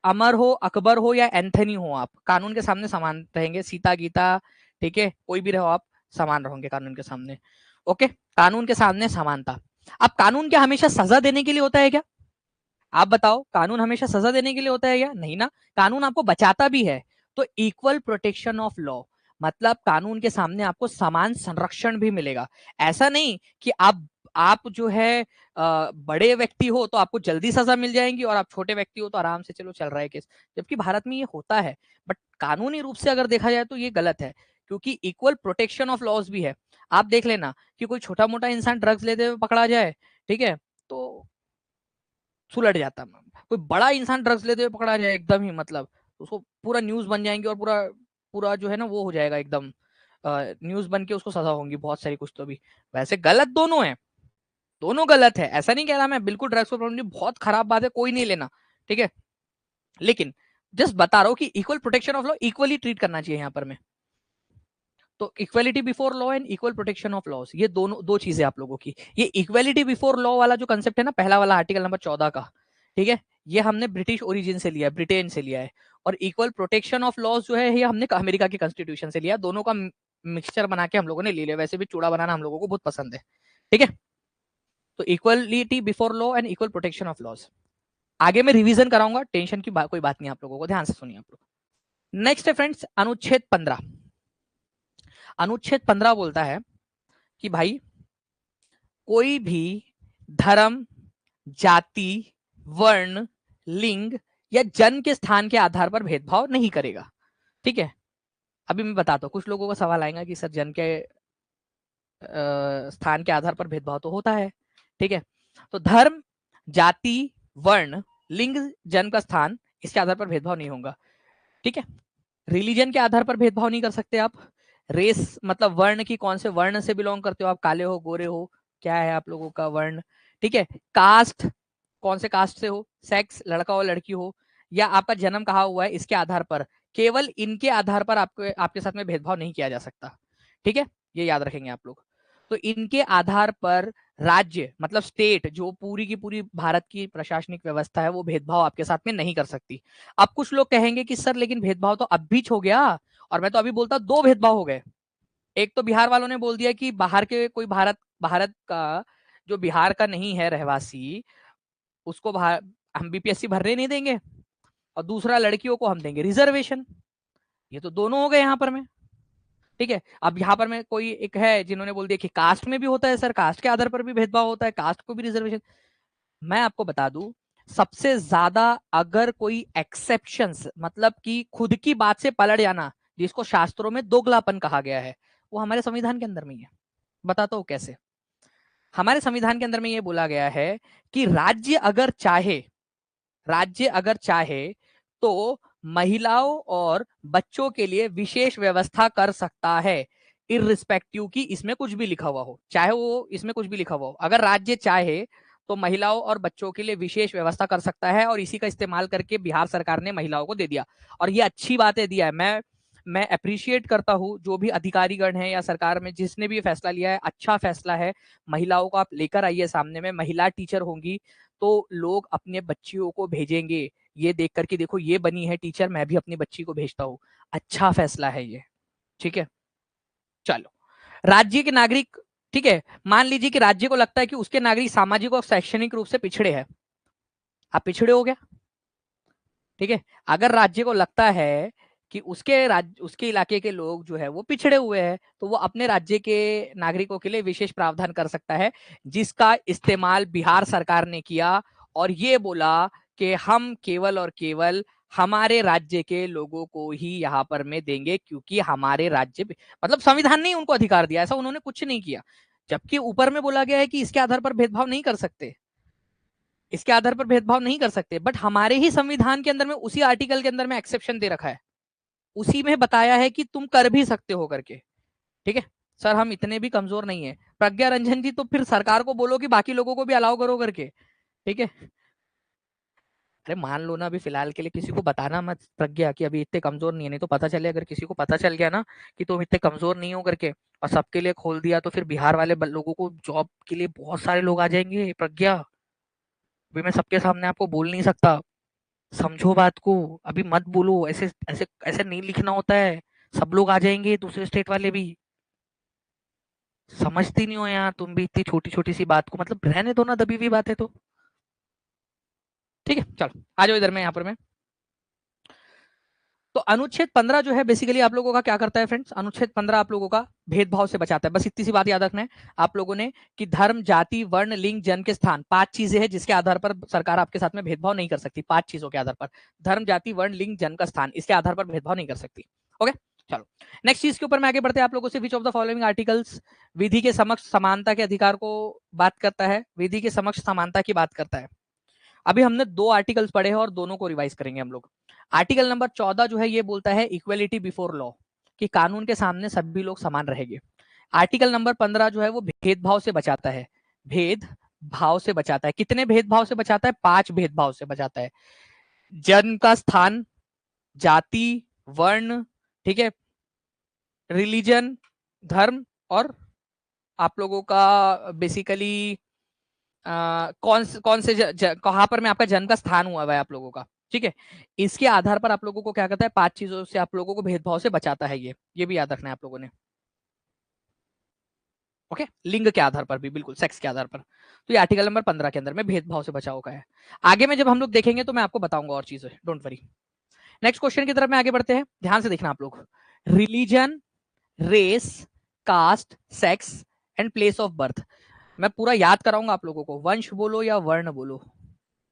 अमर हो, अकबर हो या एंथनी हो, आप कानून के सामने समान रहेंगे, सीता गीता, ठीक है, कोई भी रहो आप, समान रहोगे कानून के सामने। ओके, कानून के सामने समानता। अब कानून क्या हमेशा सजा देने के लिए होता है क्या? आप बताओ, कानून हमेशा सजा देने के लिए होता है क्या? नहीं ना, कानून आपको बचाता भी है। तो इक्वल प्रोटेक्शन ऑफ लॉ, मतलब कानून के सामने आपको समान संरक्षण भी मिलेगा। ऐसा नहीं कि आप जो है बड़े व्यक्ति हो तो आपको जल्दी सजा मिल जाएगी, और आप छोटे व्यक्ति हो तो आराम से चलो चल रहा है केस, जबकि भारत में ये होता है। बट कानूनी रूप से अगर देखा जाए तो ये गलत है, क्योंकि इक्वल प्रोटेक्शन ऑफ लॉज भी है। आप देख लेना कि कोई छोटा मोटा इंसान ड्रग्स लेते हुए पकड़ा जाए, ठीक है, तो सुलट जाता। कोई बड़ा इंसान ड्रग्स लेते हुए पकड़ा जाए एकदम ही, मतलब उसको पूरा न्यूज बन जाएंगे, और पूरा पूरा जो है ना वो हो जाएगा एकदम, न्यूज बन के उसको सजा होंगी बहुत सारी कुछ तो भी। वैसे गलत दोनों है, दोनों गलत है, ऐसा नहीं कह रहा मैं, बिल्कुल ड्रग्स को प्रॉब्लम बहुत खराब बात है, कोई नहीं लेना, ठीक है। लेकिन जस्ट बता रहा हूँ कि equal protection of law, equally treat करना चाहिए यहाँ पर मैं। तो equality before law and equal protection of loss, ये दोनों दो चीजें आप लोगों की। ये इक्वलिटी बिफोर लॉ वाला जो कंसेप्ट है ना, पहला वाला आर्टिकल नंबर 14 का, ठीक है, ये हमने ब्रिटिश ओरिजिन से लिया है, ब्रिटेन से लिया है। और इक्वल प्रोटेक्शन ऑफ लॉस जो है ये हमने अमेरिका की कॉन्स्टिट्यूशन से लिया, दोनों का मिक्सचर बना के हम लोगों ने ले लिया। वैसे भी चूड़ा बनाना हम लोगों को बहुत पसंद है, ठीक है। तो equality before law and equal protection of loss, आगे मैं रिवीजन कराऊंगा, टेंशन की कोई बात नहीं आप लोगों को, ध्यान से सुनिए आप लोग। नेक्स्ट है फ्रेंड्स अनुच्छेद 15। अनुच्छेद 15 बोलता है कि भाई कोई भी धर्म, जाति, वर्ण, लिंग या जन्म के स्थान के आधार पर भेदभाव नहीं करेगा, ठीक है। अभी मैं बताता हूँ, कुछ लोगों का सवाल आएगा कि सर जन्म के स्थान के आधार पर भेदभाव तो होता है, ठीक है। तो धर्म, जाति, वर्ण, लिंग, जन्म का स्थान, इसके आधार पर भेदभाव नहीं होगा, ठीक है। रिलीजन के आधार पर भेदभाव नहीं कर सकते आप। रेस मतलब वर्ण की, कौन से वर्ण से बिलोंग करते हो आप, काले हो, गोरे हो, क्या है आप लोगों का वर्ण, ठीक है। कास्ट, कौन से कास्ट से हो, सेक्स, लड़का हो लड़की हो, या आपका जन्म कहाँ हुआ है, इसके आधार पर, केवल इनके आधार पर आपके साथ में भेदभाव नहीं किया जा सकता, ठीक है। ये याद रखेंगे आप लोग। तो इनके आधार पर राज्य मतलब स्टेट, जो पूरी की पूरी भारत की प्रशासनिक व्यवस्था है, वो भेदभाव आपके साथ में नहीं कर सकती। अब कुछ लोग कहेंगे कि सर लेकिन भेदभाव तो अब भी हो गया, और मैं तो अभी बोलता दो भेदभाव हो गए। एक तो बिहार वालों ने बोल दिया कि बाहर के कोई भारत भारत का जो बिहार का नहीं है रहवासी, उसको हम बीपीएससी भरने नहीं देंगे, और दूसरा लड़कियों को हम देंगे रिजर्वेशन। ये तो दोनों हो गए यहाँ पर में, ठीक है। अब यहाँ पर में कोई एक है जिन्होंने बोल दिया कि कास्ट में भी होता है सर, कास्ट के आधार पर भी भेदभाव होता है, कास्ट को भी रिजर्वेशन। मैं आपको बता दूं, सबसे ज्यादा अगर कोई एक्सेप्शंस मतलब कि खुद की बात से पलट जाना, जिसको शास्त्रों में दोगलापन कहा गया है, वो हमारे संविधान के अंदर में ही है। बताता हूं कैसे। हमारे संविधान के अंदर में ये बोला गया है कि राज्य अगर चाहे तो महिलाओं और बच्चों के लिए विशेष व्यवस्था कर सकता है, इररिस्पेक्टिव की इसमें कुछ भी लिखा हुआ हो, चाहे वो इसमें कुछ भी लिखा हुआ हो, अगर राज्य चाहे तो महिलाओं और बच्चों के लिए विशेष व्यवस्था कर सकता है, और इसी का इस्तेमाल करके बिहार सरकार ने महिलाओं को दे दिया। और ये अच्छी बात है, दिया है। मैं अप्रिशिएट करता हूं जो भी अधिकारीगण है या सरकार में जिसने भी फैसला लिया है, अच्छा फैसला है। महिलाओं को आप लेकर आइए सामने में, महिला टीचर होंगी तो लोग अपने बच्चियों को भेजेंगे ये देख करके, देखो ये बनी है टीचर, मैं भी अपनी बच्ची को भेजता हूँ। अच्छा फैसला है ये, ठीक है। चलो, राज्य के नागरिक, ठीक है, मान लीजिए कि राज्य को लगता है कि उसके नागरिक सामाजिक और शैक्षणिक रूप से पिछड़े हैं। आप पिछड़े हो गया, ठीक है। अगर राज्य को लगता है कि उसके इलाके के लोग जो है वो पिछड़े हुए हैं, तो वो अपने राज्य के नागरिकों के लिए विशेष प्रावधान कर सकता है, जिसका इस्तेमाल बिहार सरकार ने किया, और ये बोला कि हम केवल और केवल हमारे राज्य के लोगों को ही यहाँ पर में देंगे, क्योंकि हमारे राज्य मतलब संविधान ने उनको अधिकार दिया, ऐसा उन्होंने कुछ नहीं किया। जबकि ऊपर में बोला गया है कि इसके आधार पर भेदभाव नहीं कर सकते, इसके आधार पर भेदभाव नहीं कर सकते, बट हमारे ही संविधान के अंदर में उसी आर्टिकल के अंदर में एक्सेप्शन दे रखा है, उसी में बताया है कि तुम कर भी सकते हो करके, ठीक है। सर हम इतने भी कमजोर नहीं है प्रज्ञा रंजन जी, तो फिर सरकार को बोलो कि बाकी लोगों को भी अलाउ करो करके, ठीक है। अरे मान लो ना, अभी फिलहाल के लिए किसी को बताना मत प्रज्ञा कि अभी इतने कमजोर नहीं है, नहीं तो पता चले, अगर किसी को पता चल गया ना कि तुम इतने कमजोर नहीं हो करके, और सबके लिए खोल दिया, तो फिर बिहार वाले लोगों को जॉब के लिए बहुत सारे लोग आ जाएंगे प्रज्ञा। अभी मैं सबके सामने आपको बोल नहीं सकता, समझो बात को, अभी मत बोलो, ऐसे ऐसे ऐसे नहीं लिखना होता है। सब लोग आ जाएंगे, दूसरे स्टेट वाले भी। समझती नहीं हो यार तुम भी इतनी छोटी छोटी सी बात को, मतलब रहने दो ना, दबी हुई बात है तो, ठीक है। चलो आ जाओ इधर में, यहाँ पर मैं। तो अनुच्छेद 15 जो है बेसिकली आप लोगों का क्या करता है फ्रेंड्स, अनुच्छेद 15 आप लोगों का भेदभाव से बचाता है। बस इतनी सी बात याद रखना है आप लोगों ने कि धर्म, जाति, वर्ण, लिंग, जन्म के स्थान, 5 चीजें हैं जिसके आधार पर सरकार आपके साथ में भेदभाव नहीं कर सकती। 5 चीजों के आधार पर, धर्म, जाति, वर्ण, लिंग, जन्म का स्थान, इसके आधार पर भेदभाव नहीं कर सकती। ओके, चलो नेक्स्ट चीज के ऊपर मैं आगे बढ़ते हैं आप लोगों से। Which of the following articles विधि के समक्ष समानता के अधिकार को बात करता है, विधि के समक्ष समानता की बात करता है। अभी हमने 2 आर्टिकल्स पढ़े हैं और दोनों को रिवाइज करेंगे हम लोग। आर्टिकल नंबर 14 जो है ये बोलता है इक्वलिटी बिफोर लॉ, कि कानून के सामने सभी लोग समान रहेंगे। आर्टिकल नंबर 15 जो है वो भेदभाव से बचाता है, भेदभाव से बचाता है। कितने भेदभाव से बचाता है? 5 भेदभाव से बचाता है। जन्म का स्थान, जाति, वर्ण, ठीक है, रिलीजन, धर्म, और आप लोगों का बेसिकली कौन से कहां पर में आपका जन्म का स्थान हुआ है आप लोगों का, ठीक है। इसके आधार पर आप लोगों को क्या करता है, 5 चीजों से आप लोगों को भेदभाव से बचाता है। ये भी याद रखना है आप लोगों ने, ओके। लिंग के आधार पर भी, बिल्कुल सेक्स के आधार पर। तो ये आर्टिकल नंबर 15 के अंदर में भेदभाव से बचाव का है। आगे में जब हम लोग देखेंगे तो मैं आपको बताऊंगा और चीजें, डोंट वरी। नेक्स्ट क्वेश्चन की तरफ में आगे बढ़ते हैं, ध्यान से देखना आप लोग। Religion, race, caste, sex and place of birth, मैं पूरा याद कराऊंगा आप लोगों को। वंश बोलो या वर्ण बोलो,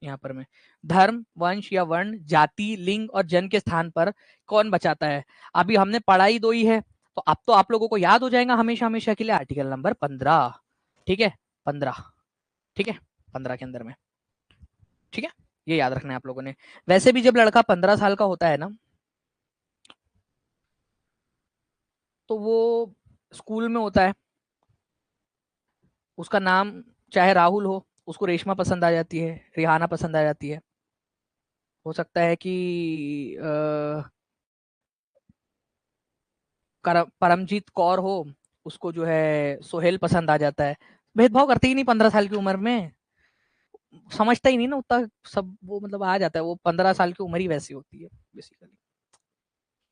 यहाँ पर में धर्म, वंश या वर्ण, जाति, लिंग और जन्म के स्थान पर कौन बचाता है। अभी हमने पढ़ाई दो ही है, तो अब तो आप लोगों को याद हो जाएगा हमेशा हमेशा के लिए आर्टिकल नंबर 15। ठीक है, 15। ठीक है, 15 के अंदर में। ठीक है, ये याद रखना है आप लोगों ने। वैसे भी जब लड़का 15 साल का होता है ना, तो वो स्कूल में होता है, उसका नाम चाहे राहुल हो, उसको रेशमा पसंद आ जाती है, रिहाना पसंद आ जाती है, हो सकता है कि परमजीत कौर हो, उसको जो है सोहेल पसंद आ जाता है। भेदभाव करते ही नहीं 15 साल की उम्र में, समझता ही नहीं ना उतना सब, वो मतलब आ जाता है, वो 15 साल की उम्र ही वैसी होती है बेसिकली।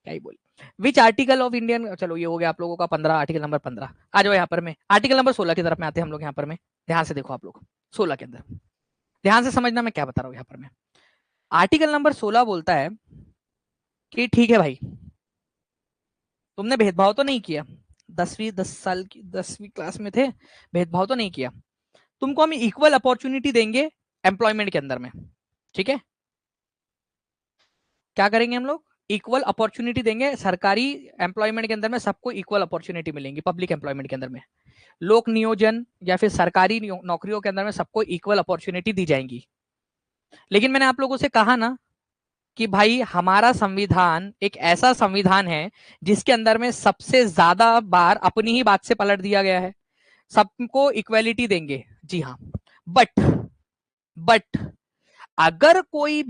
क्या ही बोले। विच आर्टिकल ऑफ इंडियन, चलो ये हो गया आप लोगों का 15, आर्टिकल नंबर 15। आ जाओ यहाँ पर में आर्टिकल नंबर 16 की तरफ में आते हैं हम लोग यहाँ पर में। ध्यान से देखो आप लोग 16 के अंदर, ध्यान से समझना मैं क्या बता रहा हूँ यहाँ पर में। आर्टिकल नंबर 16 बोलता है कि ठीक है भाई, तुमने भेदभाव तो नहीं किया, 10 साल की 10वीं क्लास में थे, भेदभाव तो नहीं किया, तुमको हम इक्वल अपॉर्चुनिटी देंगे एम्प्लॉयमेंट के अंदर में। ठीक है, क्या करेंगे हम लोग, इक्वल अपॉर्चुनिटी देंगे सरकारी एम्प्लॉयमेंट के अंदर में, सबको इक्वल अपॉर्चुनिटी मिलेंगी पब्लिक एम्प्लॉयमेंट के अंदर में, लोक नियोजन या फिर सरकारी नौकरियों के अंदर में सबको इक्वल अपॉर्चुनिटी दी जाएंगी। लेकिन मैंने आप लोगों से कहा ना कि भाई हमारा संविधान एक ऐसा संविधान है जिसके अंदर में सबसे ज्यादा बार अपनी ही बात से पलट दिया गया है, सबको इक्वेलिटी देंगे। जी हाँ, बट बट अगर कोई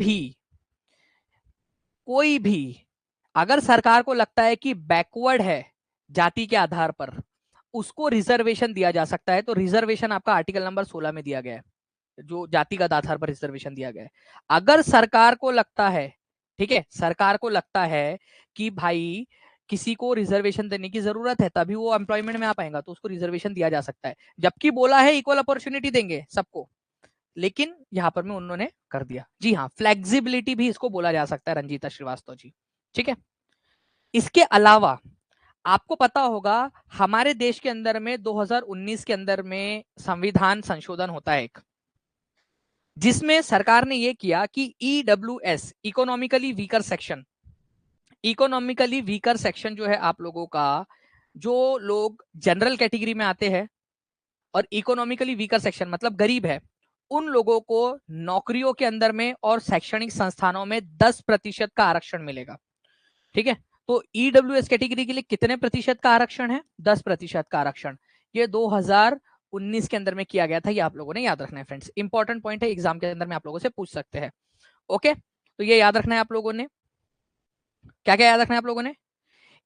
भी अगर सरकार को लगता है कि बैकवर्ड है जाति के आधार पर, उसको रिजर्वेशन दिया जा सकता है। तो रिजर्वेशन आपका आर्टिकल नंबर 16 में दिया गया है, जो जातिगत आधार पर रिजर्वेशन दिया गया है। अगर सरकार को लगता है, ठीक है, सरकार को लगता है कि भाई किसी को रिजर्वेशन देने की जरूरत है तभी वो एम्प्लॉयमेंट में आ पाएगा, तो उसको रिजर्वेशन दिया जा सकता है, जबकि बोला है इक्वल अपॉर्चुनिटी देंगे सबको, लेकिन यहां पर में उन्होंने कर दिया। जी हाँ, फ्लेक्सिबिलिटी भी इसको बोला जा सकता है, रंजीता श्रीवास्तव जी। ठीक है, इसके अलावा आपको पता होगा हमारे देश के अंदर में 2019 के अंदर में संविधान संशोधन होता है एक, जिसमें सरकार ने यह किया कि EWS, economically weaker section, economically weaker section जो है आप लोगों का, जो लोग जनरल कैटेगरी में आते हैं और इकोनॉमिकली वीकर सेक्शन मतलब गरीब है, उन लोगों को नौकरियों के अंदर में और शैक्षणिक संस्थानों में 10% का आरक्षण मिलेगा। ठीक है, तो ईडब्ल्यूएस कैटेगरी के लिए कितने प्रतिशत का आरक्षण है, 10% का आरक्षण। ये 2019 के अंदर में किया गया था, ये आप लोगों ने याद रखना है फ्रेंड्स, इंपॉर्टेंट पॉइंट है, एग्जाम के अंदर में आप लोगों से पूछ सकते हैं। ओके, तो ये याद रखना है आप लोगों ने। क्या क्या याद रखना है आप लोगों ने,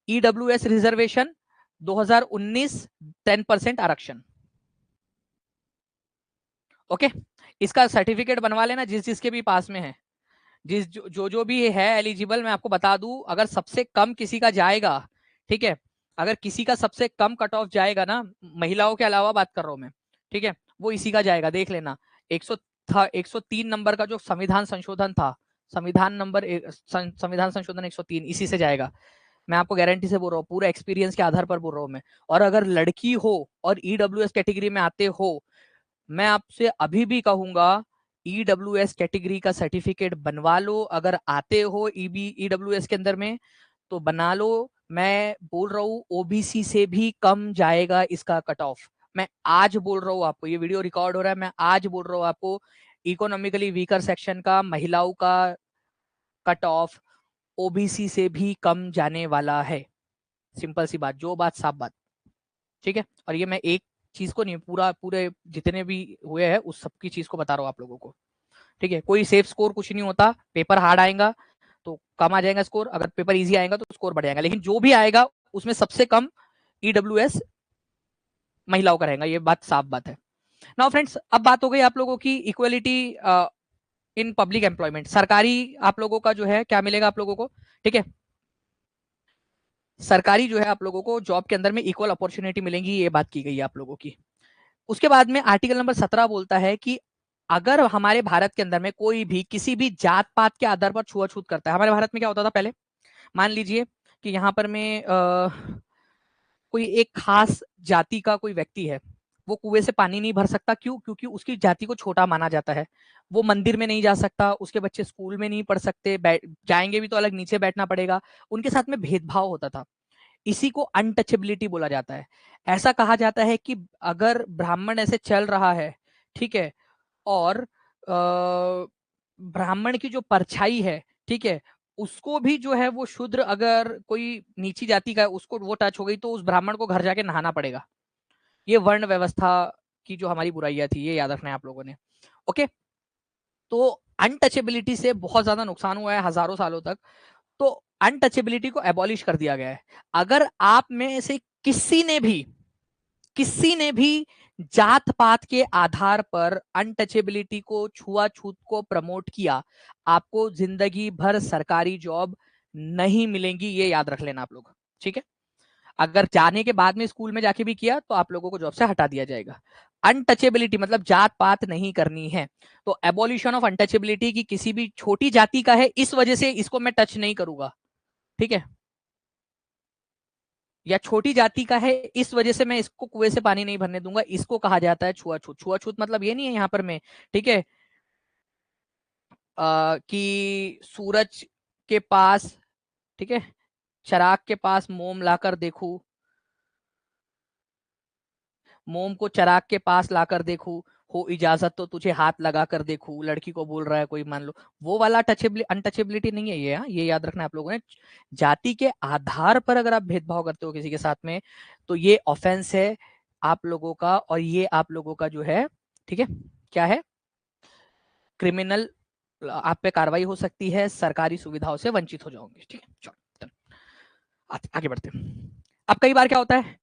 ईडब्ल्यूएस रिजर्वेशन 2019 10% आरक्षण। ओके, इसका सर्टिफिकेट बनवा लेना जिस जिसके भी पास में है, जिस जो भी है एलिजिबल। मैं आपको बता दूं, अगर सबसे कम किसी का जाएगा, ठीक है, अगर किसी का सबसे कम कट ऑफ जाएगा ना, महिलाओं के अलावा बात कर रहा हूं मैं, ठीक है, वो इसी का जाएगा, देख लेना। 103 नंबर का जो संविधान संशोधन था, संविधान संशोधन 103, इसी से जाएगा। मैं आपको गारंटी से बोल रहा हूँ, पूरा एक्सपीरियंस के आधार पर बोल रहा हूँ मैं। और अगर लड़की हो और ईडब्ल्यूएस कैटेगरी में आते हो, मैं आपसे अभी भी कहूंगा ईडब्ल्यूएस कैटेगरी का सर्टिफिकेट बनवा लो। अगर आते हो ईडब्ल्यूएस के अंदर में तो बना लो। मैं बोल रहा हूँ ओबीसी से भी कम जाएगा इसका कट ऑफ। मैं आज बोल रहा हूँ आपको, ये वीडियो रिकॉर्ड हो रहा है, मैं आज बोल रहा हूँ आपको, इकोनॉमिकली वीकर सेक्शन का महिलाओं का कट ऑफ ओबीसी से भी कम जाने वाला है। सिंपल सी बात, जो बात साफ बात। ठीक है, और ये मैं एक चीज को नहीं, पूरे जितने भी हुए हैं उस सबकी चीज को बता रहा हूँ आप लोगों को। ठीक है, कोई सेफ स्कोर कुछ नहीं होता, पेपर हार्ड आएगा तो कम आ जाएगा स्कोर, अगर पेपर इजी आएगा तो स्कोर बढ़ जाएगा, लेकिन जो भी आएगा उसमें सबसे कम ईडब्ल्यूएस महिलाओं का रहेगा, ये बात साफ बात है। नाउ फ्रेंड्स, अब बात हो गई आप लोगों की इक्वलिटी इन पब्लिक एम्प्लॉयमेंट, सरकारी आप लोगों का जो है क्या मिलेगा आप लोगों को। ठीक है, सरकारी जो है आप लोगों को जॉब के अंदर में इक्वल अपॉर्चुनिटी मिलेंगी, ये बात की गई है आप लोगों की। उसके बाद में आर्टिकल नंबर 17 बोलता है कि अगर हमारे भारत के अंदर में कोई भी किसी भी जात पात के आधार पर छुआछूत करता है, हमारे भारत में क्या होता था पहले, मान लीजिए कि यहाँ पर में कोई एक खास जाति का कोई व्यक्ति है, वो कुएं से पानी नहीं भर सकता, क्यों, क्योंकि उसकी जाति को छोटा माना जाता है, वो मंदिर में नहीं जा सकता, उसके बच्चे स्कूल में नहीं पढ़ सकते, जाएंगे भी तो अलग नीचे बैठना पड़ेगा, उनके साथ में भेदभाव होता था। इसी को अनटचेबिलिटी बोला जाता है। ऐसा कहा जाता है कि अगर ब्राह्मण ऐसे चल रहा है, ठीक है, और ब्राह्मण की जो परछाई है, ठीक है, उसको भी जो है वो शूद्र, अगर कोई नीची जाति का है उसको वो टच हो गई तो उस ब्राह्मण को घर जाके नहाना पड़ेगा। ये वर्ण व्यवस्था की जो हमारी बुराइयां थी, ये याद रखना है आप लोगों ने। ओके, तो अनटचेबिलिटी से बहुत ज्यादा नुकसान हुआ है हजारों सालों तक। तो अनटचेबिलिटी को एबॉलिश कर दिया गया है। अगर आप में से किसी ने भी जात पात के आधार पर अनटचेबिलिटी को, छुआछूत को प्रमोट किया, आपको जिंदगी भर सरकारी जॉब नहीं मिलेंगी, ये याद रख लेना आप लोग, ठीक है। अगर जाने के बाद में स्कूल में जाके भी किया तो आप लोगों को जॉब से हटा दिया जाएगा। अनटचेबिलिटी मतलब जात पात नहीं करनी है। तो एबोल्यूशन ऑफ अनटचेबिलिटी की किसी भी छोटी जाति का है, इस वजह से इसको मैं टच नहीं करूंगा, ठीक है, या छोटी जाति का है इस वजह से मैं इसको कुएं से पानी नहीं भरने दूंगा, इसको कहा जाता है छुआछूत। छुआछूत मतलब ये नहीं है यहाँ पर मैं, ठीक है, कि सूरज के पास, ठीक है, चराग के पास मोम लाकर देखूं, मोम को चराग के पास लाकर देखूं, हो इजाजत तो तुझे हाथ लगा कर देखूं, लड़की को बोल रहा है कोई, मान लो, वो वाला टचेबिलिटी अनटचेबिलिटी नहीं है ये। ये याद रखना है आप लोगों ने। जाति के आधार पर अगर आप भेदभाव करते हो किसी के साथ में, तो ये ऑफेंस है आप लोगों का, और ये आप लोगों का जो है, ठीक है, क्या है, क्रिमिनल, आप पे कार्रवाई हो सकती है, सरकारी सुविधाओं से वंचित हो जाओगे, ठीक है। चलो आगे बढ़ते हैं। अब कई बार क्या होता है,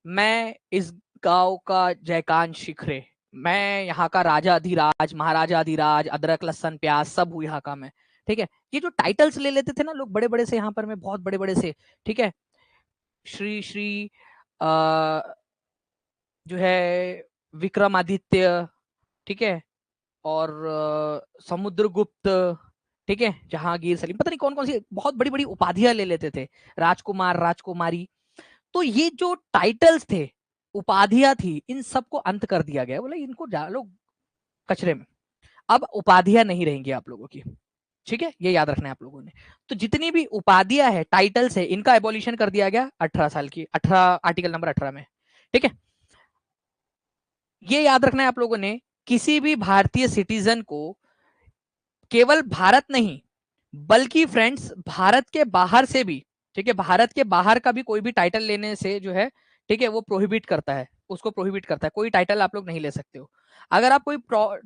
मैं इस गांव का जयकान शिखरे, मैं यहाँ का राजा अधिराज, महाराजा अधिराज, अदरक लहसन प्याज सब हूँ यहाँ का मैं, ठीक है। ये जो टाइटल्स ले लेते थे ना लोग बड़े बड़े से, यहाँ पर मैं बहुत बड़े बड़े से, ठीक है, श्री श्री आ, जो है विक्रमादित्य, ठीक है, और समुद्रगुप्त, ठीक है, जहांगीर, सलीम, पता नहीं कौन कौन सी बहुत बड़ी बड़ी उपाधियां ले लेते थे, राजकुमार, राजकुमारी। तो ये जो टाइटल्स थे, उपाधियां थी, इन सबको अंत कर दिया गया, बोले इनको डालो कचरे में। अब उपाधियां नहीं रहेंगी आप लोगों की, ठीक है, ये याद रखना है आप लोगों ने। तो जितनी भी उपाधियां है, टाइटल्स है, इनका एबोलिशन कर दिया गया 18 साल की 18 आर्टिकल नंबर 18 में, ठीक है। ये याद रखना है आप लोगों ने, किसी भी भारतीय सिटीजन को केवल भारत नहीं, बल्कि फ्रेंड्स भारत के बाहर से भी, ठीक है, भारत के बाहर का भी कोई भी टाइटल लेने से जो है, ठीक है, वो प्रोहिबिट करता है, उसको प्रोहिबिट करता है। कोई टाइटल आप लोग नहीं ले सकते हो। अगर आप कोई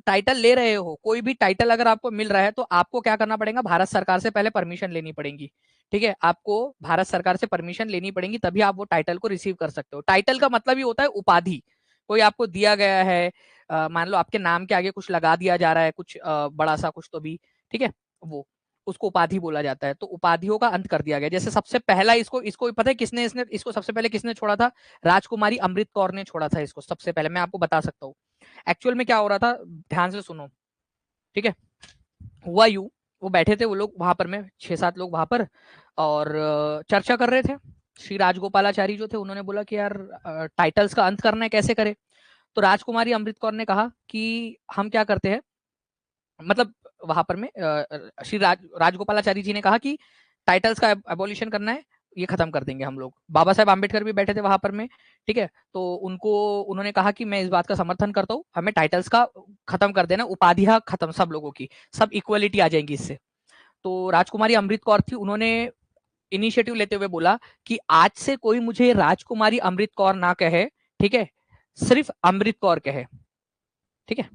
टाइटल ले रहे हो, कोई भी टाइटल अगर आपको मिल रहा है, तो आपको क्या करना पड़ेगा, भारत सरकार से पहले परमिशन लेनी पड़ेगी, ठीक है। आपको भारत सरकार से परमिशन लेनी पड़ेगी, तभी आप वो टाइटल को रिसीव कर सकते हो। टाइटल का मतलब ही होता है उपाधि, कोई आपको दिया गया है, मान लो आपके नाम के आगे कुछ लगा दिया जा रहा है, कुछ बड़ा सा कुछ तो भी, ठीक है, वो उसको उपाधि बोला जाता है। तो उपाधियों का अंत कर दिया गया। जैसे सबसे पहला इसको इसको पता है किसने, इसको सबसे पहले किसने छोड़ा था, राजकुमारी अमृत कौर ने छोड़ा था इसको सबसे पहले, मैं आपको बता सकता हूँ। एक्चुअल में क्या हो रहा था, ध्यान से सुनो, ठीक है। हुआ यूं, वो बैठे थे वो लोग वहां पर में 6-7 लोग वहां पर, और चर्चा कर रहे थे। श्री राजगोपालाचारी जो थे, उन्होंने बोला कि यार टाइटल्स का अंत करना है, कैसे करें। तो राजकुमारी अमृत कौर ने कहा कि हम क्या करते हैं, मतलब वहां पर में श्री राजगोपालाचारी जी ने कहा कि टाइटल्स का एबोलिशन करना है, ये खत्म कर देंगे हम लोग। बाबा साहेब आम्बेडकर भी बैठे थे वहां पर में, ठीक है। तो उनको उन्होंने कहा कि मैं इस बात का समर्थन करता हूँ, हमें टाइटल्स का खत्म कर देना, उपाधियां खत्म सब लोगों की, सब इक्वलिटी आ जाएंगी इससे। तो राजकुमारी अमृत कौर थी, उन्होंने इनिशिएटिव लेते हुए बोला कि आज से कोई मुझे राजकुमारी अमृत कौर ना कहे, ठीक है, सिर्फ अमृत कौर कहे, ठीक है।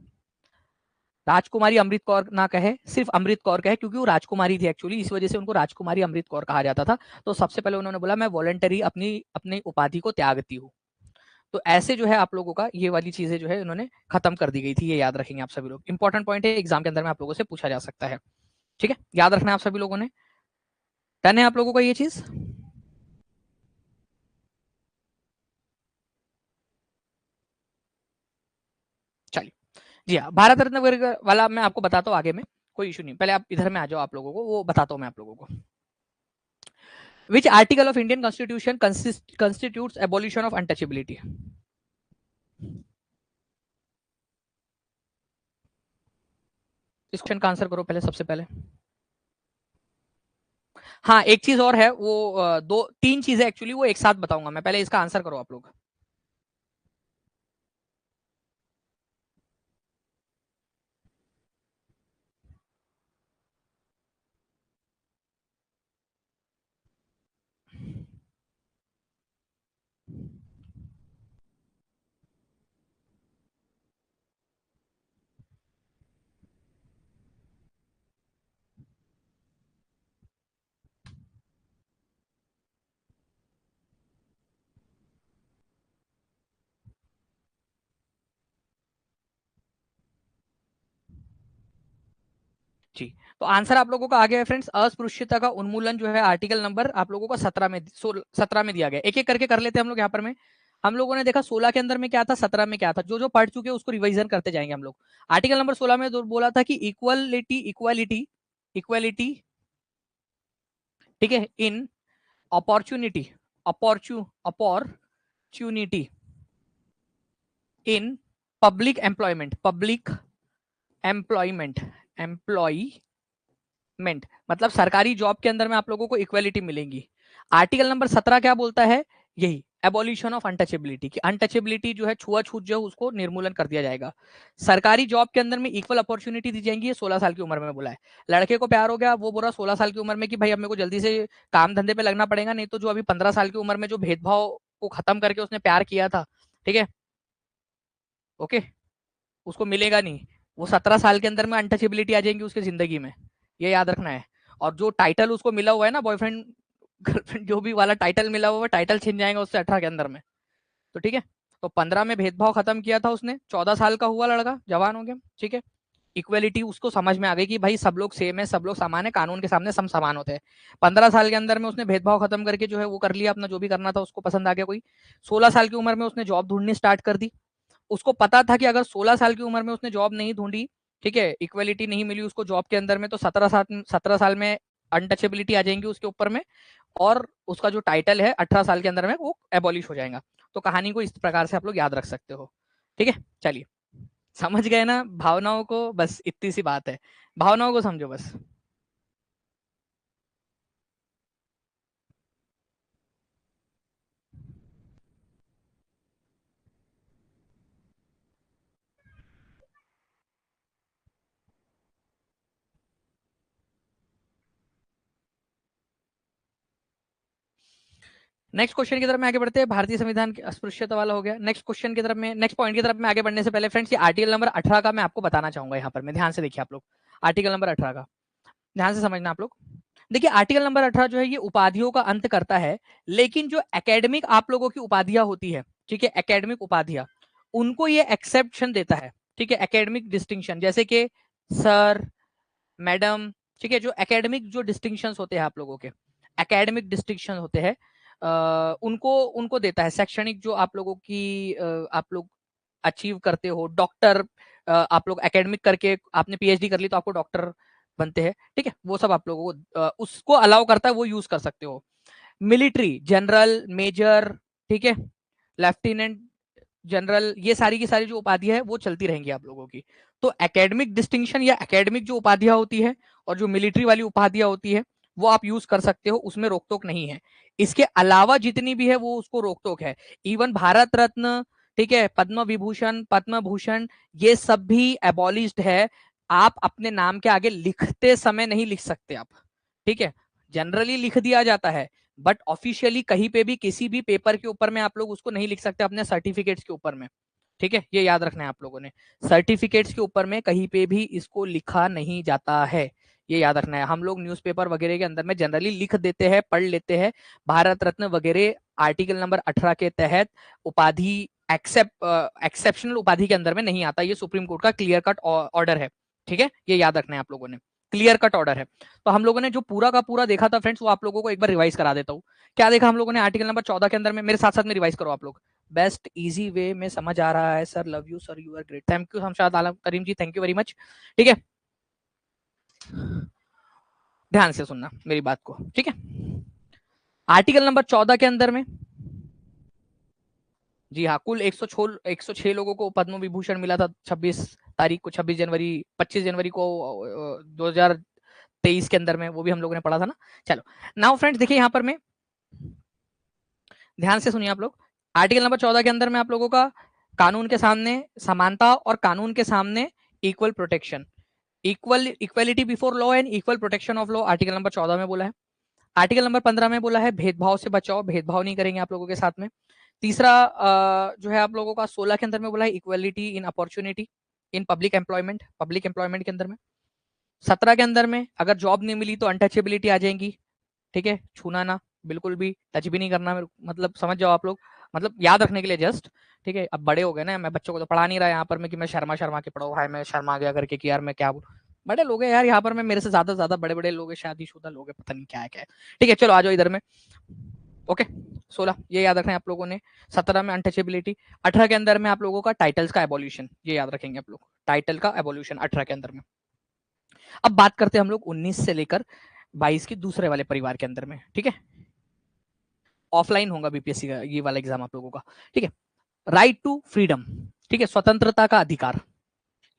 राजकुमारी अमृत कौर ना कहे, सिर्फ अमृत कौर कहे, क्योंकि वो राजकुमारी थी एक्चुअली, इस वजह से उनको राजकुमारी अमृत कौर कहा जाता था। तो सबसे पहले उन्होंने बोला मैं वॉलंटरी अपनी अपनी उपाधि को त्यागती हूँ। तो ऐसे जो है आप लोगों का ये वाली चीजें जो है इन्होंने खत्म कर दी गई थी, ये याद रखेंगे आप सभी लोग। इंपॉर्टेंट पॉइंट है, एग्जाम के अंदर में आप लोगों से पूछा जा सकता है, ठीक है, याद रखना है आप सभी लोगों ने। डन है आप लोगों को ये चीज। चलिए, जी हाँ, भारत रत्न वगैरह वाला मैं आपको बताता हूँ आगे में, कोई इशू नहीं, पहले आप इधर में आ जाओ, आप लोगों को वो बताता हूँ मैं आप लोगों को। Which article of Indian Constitution constitutes abolition of untouchability? इस क्वेश्चन का आंसर करो पहले, सबसे पहले। हाँ, एक चीज और है, वो दो तीन चीजें एक्चुअली वो एक साथ बताऊंगा मैं, पहले इसका आंसर करो आप लोग। जी, तो आंसर आप लोगों का आ गया है फ्रेंड्स। अस्पृश्यता का उन्मूलन जो है आर्टिकल नंबर आप लोगों को 17 में दिया गया। एक एक करके कर लेते हैं हम लोग यहाँ पर में। हम लोगों ने देखा 16 के अंदर में क्या था, 17 में क्या था, जो जो पढ़ चुके हैं उसको रिवीजन करते जाएंगे हम लोग। आर्टिकल नंबर 16 में बोला था कि इक्वलिटी इक्वालिटी इक्वालिटी, ठीक है, in opportunity opportunity in public employment मतलब सरकारी जॉब के अंदर में आप लोगों को इक्वालिटी मिलेंगी। आर्टिकल नंबर 17 क्या बोलता है, यही एबोल्यूशन ऑफ अनटचेबिलिटी की अनटचेबिलिटी जो है, छुआछूत जो है उसको निर्मूलन कर दिया जाएगा। सरकारी जॉब के अंदर में इक्वल अपॉर्चुनिटी दी जाएंगी, ये 16 साल की उम्र में बोला है। लड़के को प्यार हो गया, वो बोला 16 साल की उम्र में कि भाई अब मेरे को जल्दी से काम धंधे पे लगना पड़ेगा, नहीं तो जो अभी 15 साल की उम्र में जो भेदभाव को खत्म करके उसने प्यार किया था, ठीक है, ओके, उसको मिलेगा नहीं। वो 17 साल के अंदर में अनटचेबिलिटी आ जाएंगी उसकी जिंदगी में, ये याद रखना है। और जो टाइटल उसको मिला हुआ है ना, बॉयफ्रेंड गर्लफ्रेंड जो भी वाला टाइटल मिला हुआ है, टाइटल छिन जाएगा उससे 18 के अंदर में। तो ठीक है, तो 15 में भेदभाव खत्म किया था उसने, 14 साल का हुआ लड़का, जवान हो गया, ठीक है। इक्वेलिटी उसको समझ में आ गई कि भाई सब लोग सेम है, सब लोग समान है, कानून के सामने सब समान होते हैं। 15 साल के अंदर में उसने भेदभाव खत्म करके जो है वो कर लिया अपना, जो भी करना था उसको पसंद आ गया कोई। 16 साल की उम्र में उसने जॉब ढूंढनी स्टार्ट कर दी। उसको पता था कि अगर 16 साल की उम्र में उसने जॉब नहीं ढूंढी, ठीक है, इक्वेलिटी नहीं मिली उसको जॉब के अंदर में, तो 17 साल में अनटचेबिलिटी आ जाएंगी उसके ऊपर में, और उसका जो टाइटल है 18 साल के अंदर में वो एबॉलिश हो जाएगा। तो कहानी को इस प्रकार से आप लोग याद रख सकते हो, ठीक है। चलिए, समझ गए ना भावनाओं को, बस इतनी सी बात है, भावनाओं को समझो बस। नेक्स्ट क्वेश्चन की तरफ में आगे बढ़ते हैं। भारतीय संविधान की अस्पृश्यता वाला हो गया। नेक्स्ट क्वेश्चन की तरफ में, नेक्स्ट पॉइंट की तरफ में आगे बढ़ने से पहले फ्रेंड्स, ये आर्टिकल नंबर 18 का मैं आपको बताना चाहूंगा यहाँ पर, मैं ध्यान से देखिए आप लोग। आर्टिकल नंबर 18 का ध्यान से समझना आप लोग। देखिए, आर्टिकल नंबर 18 जो है ये उपाधियों का अंत करता है, लेकिन जो एकेडमिक आप लोगों की उपाधियां होती है, ठीक है, एकेडमिक उपाधियां, उनको ये एक्सेप्शन देता है, ठीक है, एकेडमिक डिस्टिंक्शन, जैसे कि सर, मैडम, ठीक है, जो एकेडमिक जो डिस्टिंक्शन होते हैं आप लोगों के, एकेडमिक डिस्टिंक्शन होते हैं, उनको उनको देता है। शैक्षणिक जो आप लोगों की आप लोग अचीव करते हो, डॉक्टर, आप लोग एकेडमिक करके आपने पीएचडी कर ली तो आपको डॉक्टर बनते हैं, ठीक है, वो सब आप लोगों को उसको अलाउ करता है, वो यूज कर सकते हो। मिलिट्री, जनरल, मेजर, ठीक है, लेफ्टिनेंट जनरल, ये सारी की सारी जो उपाधियां है वो चलती रहेंगी आप लोगों की। तो एकेडमिक डिस्टिंक्शन या एकेडमिक जो उपाधियां होती है और जो मिलिट्री वाली उपाधियां होती है वो आप यूज कर सकते हो, उसमें रोक टोक नहीं है। इसके अलावा जितनी भी है वो उसको रोक टोक है। इवन भारत रत्न, ठीक है, पद्म विभूषण, पद्म भूषण, ये सब भी एबॉलिश्ड है। आप अपने नाम के आगे लिखते समय नहीं लिख सकते आप, ठीक है, जनरली लिख दिया जाता है, बट ऑफिशियली कहीं पे भी किसी भी पेपर के ऊपर में आप लोग उसको नहीं लिख सकते अपने सर्टिफिकेट्स के ऊपर में, ठीक है, ये याद रखना है आप लोगों ने। सर्टिफिकेट्स के ऊपर में कहीं पे भी इसको लिखा नहीं जाता है, ये याद रखना है। हम लोग न्यूज़पेपर वगैरह के अंदर में जनरली लिख देते हैं, पढ़ लेते हैं, भारत रत्न वगैरह आर्टिकल नंबर 18 के तहत उपाधि एक्सेप्शनल उपाधि के अंदर में नहीं आता। ये सुप्रीम कोर्ट का क्लियर कट ऑर्डर है, ठीक है, ये याद रखना है आप लोगों ने, क्लियर कट ऑर्डर है। तो हम लोगों ने जो पूरा का पूरा देखा था फ्रेंड्स, वो आप लोगों को एक बार रिवाइज करा देता हूँ। क्या देखा हम लोगों ने आर्टिकल नंबर 14 के अंदर में, मेरे साथ साथ में रिवाइज करो आप लोग। बेस्ट इजी वे में समझ आ रहा है sir, love you sir, you are great, thank you Hamshad Alam Karim ji, thank you very much, ठीक है। ध्यान से सुनना मेरी बात को, ठीक है। आर्टिकल नंबर 14 के अंदर में, जी हाँ, कुल 106 लोगों को पद्म विभूषण मिला था 26 तारीख को, 26 जनवरी 25 जनवरी को 2023 23 के अंदर में, वो भी हम लोगों ने पढ़ा था ना। चलो नाउ फ्रेंड्स देखिए यहाँ पर मैं, ध्यान से सुनिए आप लोग। आर्टिकल नंबर 14 के अंदर में आप लोगों का कानून के सामने समानता और कानून के सामने equal protection, equality before law and equal protection of law article number 14 में बोला है। आर्टिकल नंबर 15 में बोला है भेदभाव से बचाओ, भेदभाव नहीं करेंगे आप लोगों के साथ में। तीसरा जो है आप लोगों का 16 के अंदर में बोला है equality in opportunity in public employment, public employment के अंदर में। 17 के अंदर में अगर जॉब नहीं मिली तो अनटचेबिलिटी आ जाएंगी, ठीक है, छूना ना, बिल्कुल भी टच भी नहीं करना, मतलब समझ जाओ आप लोग, मतलब याद रखने के लिए जस्ट, ठीक है। अब बड़े हो गए ना, मैं बच्चों को तो पढ़ा नहीं रहा यहाँ पर मैं कि मैं शर्मा शर्मा के पढ़ो, भाई मैं शर्मा गया करके कि यार मैं क्या बोलूं, बड़े लोग हैं यार यहाँ पर, मैं मेरे से ज्यादा बड़े बड़े लोग हैं, शादीशुदा लोग हैं, पता नहीं क्या है। ठीक है चलो आ जाओ इधर में। ओके 16 ये याद रखना है आप लोगों ने। 17 में अनटचेबिलिटी। 18 के अंदर में आप लोगों का टाइटल्स का एबोल्यूशन, ये याद रखेंगे आप लोग, टाइटल का एबोल्यूशन 18 के अंदर में। अब बात करते हैं हम लोग 19 से लेकर 22 के दूसरे वाले परिवार के अंदर में, ठीक है। ऑफलाइन होगा बीपीएससी का ये वाला एग्जाम आप लोगों का, ठीक है। राइट टू फ्रीडम, ठीक है, स्वतंत्रता का अधिकार।